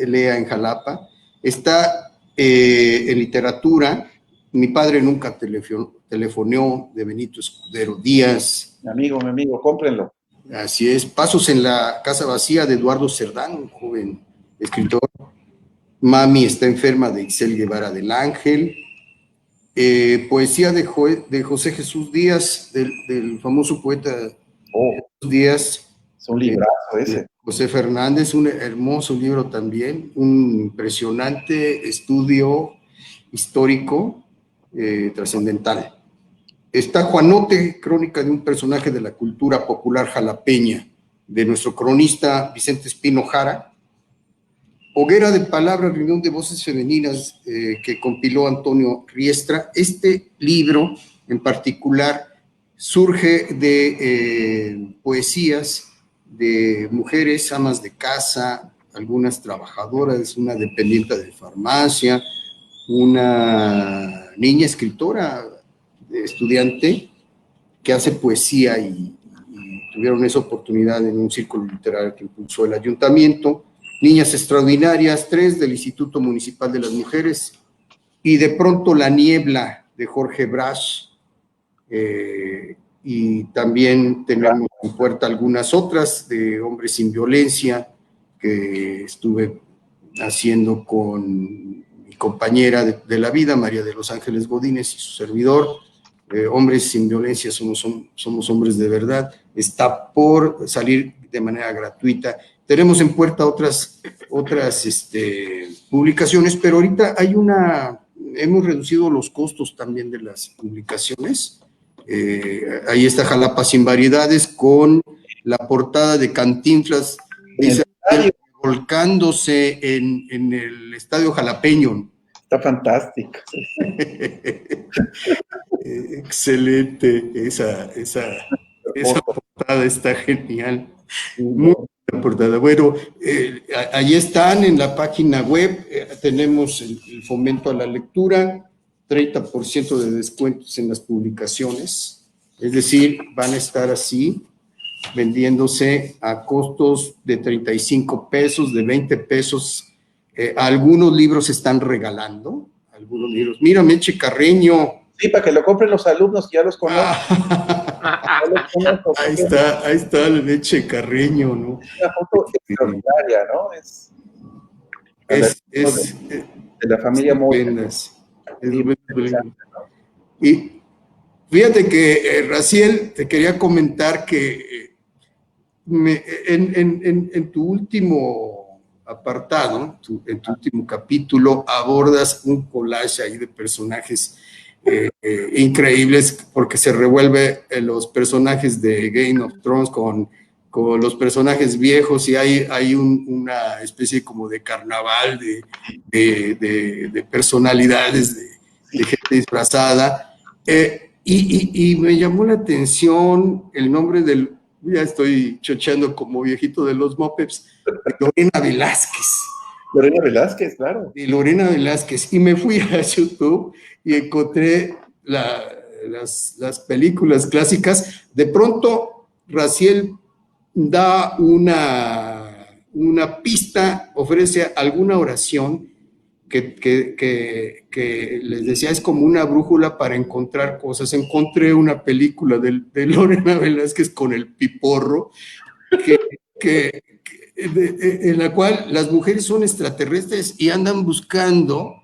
lea en Jalapa. Está en literatura. Mi padre nunca telefoneó, de Benito Escudero Díaz. Mi amigo, cómprenlo. Así es. Pasos en la casa vacía, de Eduardo Cerdán, un joven escritor. Mami está enferma, de Ixel Guevara del Ángel. Poesía de José Jesús Díaz, del famoso poeta Díaz. Es un librazo ese. José Fernández, un hermoso libro también, un impresionante estudio histórico trascendental. Está Juanote, crónica de un personaje de la cultura popular jalapeña, de nuestro cronista Vicente Espino Jara. Hoguera de palabras, reunión de voces femeninas, que compiló Antonio Riestra. Este libro en particular surge de poesías de mujeres amas de casa, algunas trabajadoras, una dependiente de farmacia, una niña escritora, estudiante, que hace poesía y tuvieron esa oportunidad en un círculo literario que impulsó el ayuntamiento. Niñas extraordinarias, 3 del Instituto Municipal de las Mujeres, y de pronto La niebla, de Jorge Brash, y también tenemos en puerta algunas otras de Hombres sin Violencia, que estuve haciendo con mi compañera de la vida, María de los Ángeles Godínez, y su servidor. Hombres sin Violencia, somos hombres de verdad. Está por salir de manera gratuita. Tenemos en puerta otras publicaciones, pero ahorita hemos reducido los costos también de las publicaciones. Ahí está Jalapa sin variedades con la portada de Cantinflas, dice, volcándose en el Estadio Jalapeño. Está fantástico. Excelente, esa portada está genial. Muy buena portada. Bueno, ahí están en la página web, tenemos el fomento a la lectura, 30% de descuentos en las publicaciones, es decir, van a estar así, vendiéndose a costos de 35 pesos, de 20 pesos. Algunos libros se están regalando, algunos libros. Mira, Meche Carreño. Sí, para que lo compren los alumnos que ya los conocen. Ahí está el Meche Carreño, ¿no? Una foto extraordinaria, ¿no? Es de la familia Mota. Y fíjate que, Raciel, te quería comentar que en tu último apartado, en tu último capítulo, abordas un collage ahí de personajes increíbles, porque se revuelve los personajes de Game of Thrones con los personajes viejos, y hay una especie como de carnaval de personalidades, de gente disfrazada, y me llamó la atención el nombre ya estoy chocheando como viejito de los Muppets, Lorena Velázquez. Lorena Velázquez, claro. De Lorena Velázquez, y me fui a YouTube y encontré las películas clásicas. De pronto, Raciel da una pista, ofrece alguna oración que les decía, es como una brújula para encontrar cosas. Encontré una película de Lorena Velázquez con el piporro, en la cual las mujeres son extraterrestres y andan buscando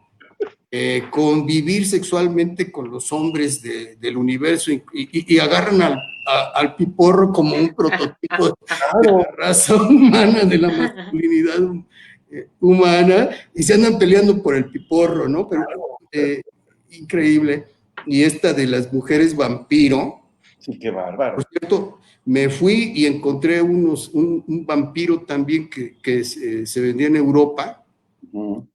convivir sexualmente con los hombres del universo, y agarran al piporro como un prototipo de la raza humana, de la masculinidad humana, y se andan peleando por el piporro, ¿no? Pero increíble. Y esta de las mujeres vampiro. Sí, qué bárbaro. Por cierto, me fui y encontré un vampiro también que se vendía en Europa,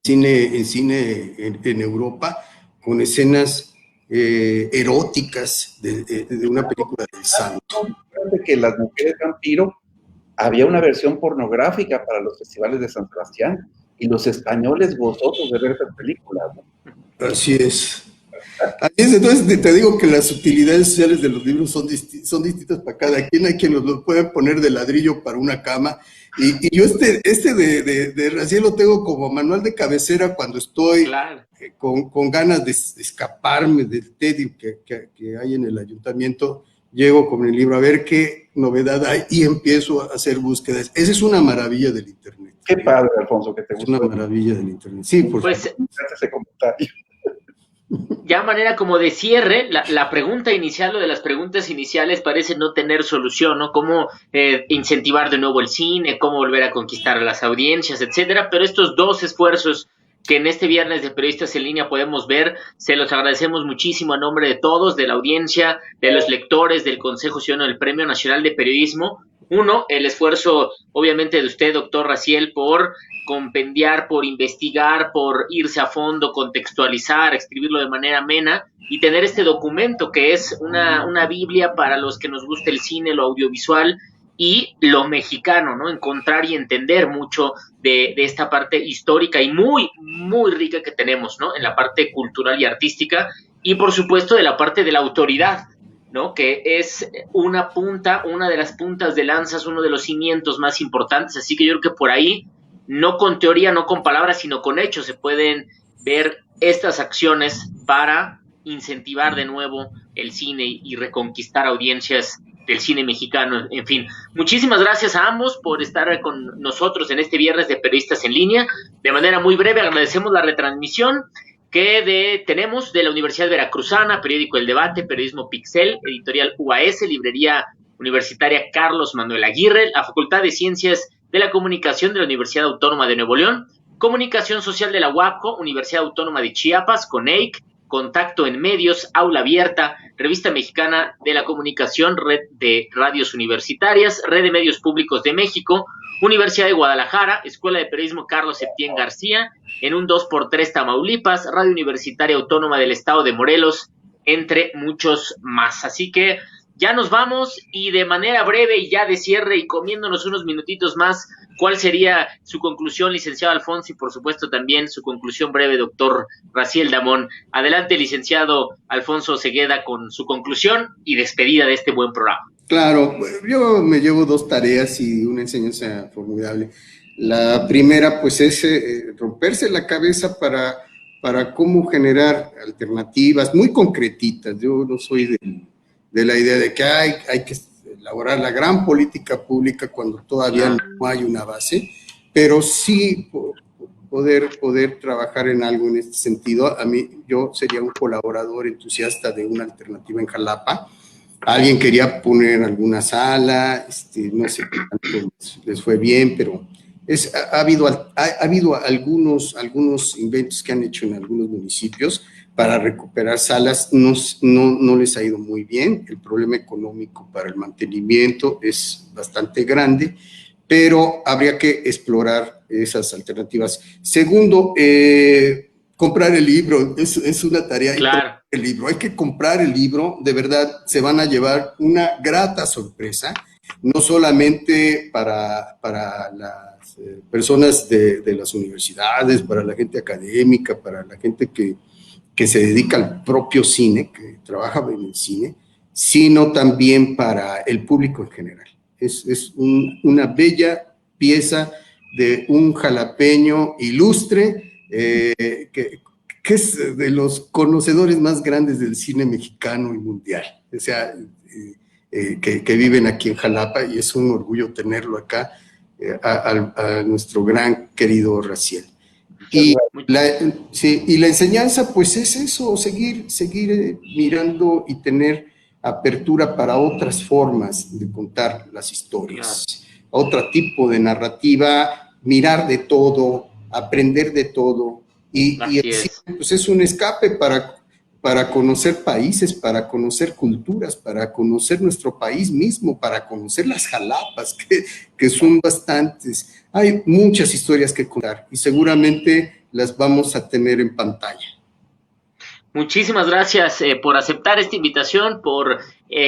cine en Europa, con escenas eróticas de una película del santo. De que las mujeres vampiro, había una versión pornográfica para los festivales de San Sebastián, y los españoles gozosos de ver esa película, ¿no? Así es. Entonces te digo que las utilidades sociales de los libros son distintas para cada quien. Hay quien los puede poner de ladrillo para una cama, y yo de Raciel lo tengo como manual de cabecera cuando estoy con ganas de escaparme del tedio que hay en el ayuntamiento. Llego con el libro a ver qué novedad hay y empiezo a hacer búsquedas. Esa es una maravilla del internet. Qué padre, Alfonso, que te gusta. Es una maravilla del internet. Sí, por pues, favor. Ese comentario. Ya a manera como de cierre, la pregunta inicial o de las preguntas iniciales parece no tener solución, ¿no? Cómo incentivar de nuevo el cine, cómo volver a conquistar a las audiencias, etcétera. Pero estos dos esfuerzos que en este viernes de Periodistas en Línea podemos ver, se los agradecemos muchísimo a nombre de todos, de la audiencia, de los lectores, del Consejo Ciudadano del Premio Nacional de Periodismo. Uno, el esfuerzo obviamente de usted, doctor Raciel, por compendiar, por investigar, por irse a fondo, contextualizar, escribirlo de manera amena y tener este documento que es una biblia para los que nos gusta el cine, lo audiovisual y lo mexicano, ¿no? Encontrar y entender mucho de esta parte histórica y muy, muy rica que tenemos, ¿no? En la parte cultural y artística, y por supuesto de la parte de la autoridad, ¿no? Que es una de las puntas de lanzas, uno de los cimientos más importantes. Así que yo creo que por ahí, no con teoría, no con palabras, sino con hechos, se pueden ver estas acciones para incentivar de nuevo el cine y reconquistar audiencias del cine mexicano. En fin, muchísimas gracias a ambos por estar con nosotros en este viernes de Periodistas en Línea. De manera muy breve, agradecemos la retransmisión que tenemos de la Universidad Veracruzana, periódico El Debate, periodismo Pixel, editorial UAS, librería universitaria Carlos Manuel Aguirre, la Facultad de Ciencias de la Comunicación de la Universidad Autónoma de Nuevo León, Comunicación Social de la UAPCO, Universidad Autónoma de Chiapas, CONEIC, Contacto en Medios, Aula Abierta, Revista Mexicana de la Comunicación, Red de Radios Universitarias, Red de Medios Públicos de México, Universidad de Guadalajara, Escuela de Periodismo Carlos Septién García, en un 2x3 Tamaulipas, Radio Universitaria Autónoma del Estado de Morelos, entre muchos más. Así que ya nos vamos, y de manera breve y ya de cierre y comiéndonos unos minutitos más, ¿cuál sería su conclusión, licenciado Alfonso, y por supuesto también su conclusión breve, doctor Raziel Damón? Adelante, licenciado Alfonso Osegueda, con su conclusión y despedida de este buen programa. Claro, yo me llevo 2 tareas y una enseñanza formidable. La primera, pues, es romperse la cabeza para cómo generar alternativas muy concretitas. Yo no soy de la idea de que hay que elaborar la gran política pública cuando todavía no hay una base, pero sí poder trabajar en algo en este sentido. Yo sería un colaborador entusiasta de una alternativa en Jalapa. Alguien quería poner alguna sala, no sé qué tanto les fue bien, pero ha habido algunos inventos que han hecho en algunos municipios para recuperar salas. No les ha ido muy bien. El problema económico para el mantenimiento es bastante grande, pero habría que explorar esas alternativas. Segundo, comprar el libro es una tarea. Claro. El libro, hay que comprar el libro, de verdad se van a llevar una grata sorpresa, no solamente para las personas de las universidades, para la gente académica, para la gente que se dedica al propio cine, que trabaja en el cine, sino también para el público en general. Es una bella pieza de un jalapeño ilustre que es de los conocedores más grandes del cine mexicano y mundial, o sea, que viven aquí en Jalapa, y es un orgullo tenerlo acá, a nuestro gran querido Raziel. Y la enseñanza, pues, es eso, seguir mirando y tener apertura para otras formas de contar las historias, otro tipo de narrativa, mirar de todo, aprender de todo, y así, pues, es un escape para conocer países, para conocer culturas, para conocer nuestro país mismo, para conocer las Jalapas, que son bastantes. Hay muchas historias que contar y seguramente las vamos a tener en pantalla. Muchísimas gracias por aceptar esta invitación, por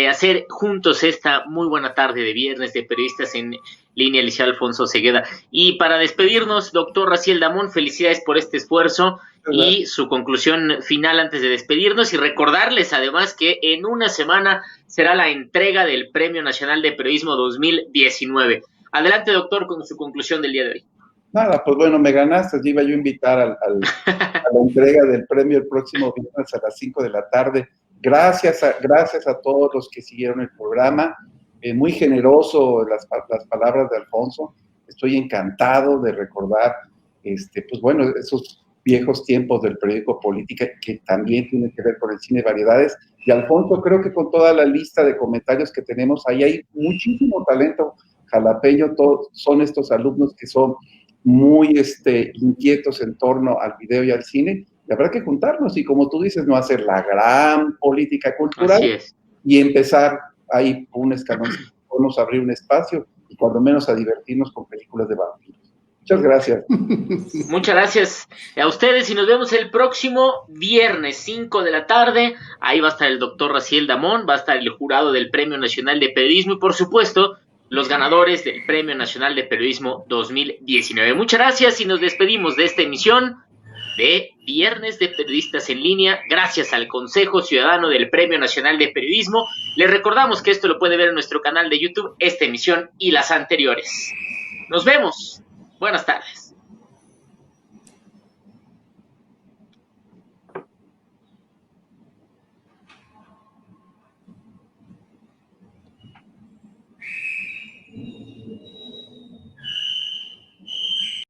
hacer juntos esta muy buena tarde de viernes de Periodistas en Línea, licenciado Alfonso Osegueda. Y para despedirnos, doctor Raziel Damón, felicidades por este esfuerzo y su conclusión final antes de despedirnos, y recordarles además que en una semana será la entrega del Premio Nacional de Periodismo 2019. Adelante, doctor, con su conclusión del día de hoy. Nada, pues bueno, me ganaste. Iba yo a invitar a la entrega del premio el próximo viernes a las 5 de la tarde. Gracias a todos los que siguieron el programa. Muy generoso las palabras de Alfonso. Estoy encantado de recordar, pues bueno, esos viejos tiempos del periódico Política, que también tienen que ver con el cine de variedades. Y Alfonso, creo que con toda la lista de comentarios que tenemos, ahí hay muchísimo talento jalapeño. Todos son estos alumnos que son muy inquietos en torno al video y al cine, y habrá que juntarnos y, como tú dices, no hacer la gran política cultural y empezar ahí un escalón, podemos abrir un espacio y cuando menos a divertirnos con películas de vampiros. Muchas gracias. Muchas gracias a ustedes y nos vemos el próximo viernes 5 de la tarde. Ahí va a estar el doctor Raziel Damón, va a estar el jurado del Premio Nacional de Periodismo y, por supuesto, los ganadores del Premio Nacional de Periodismo 2019. Muchas gracias y nos despedimos de esta emisión de Viernes de Periodistas en Línea, gracias al Consejo Ciudadano del Premio Nacional de Periodismo. Les recordamos que esto lo puede ver en nuestro canal de YouTube, esta emisión y las anteriores. Nos vemos. Buenas tardes.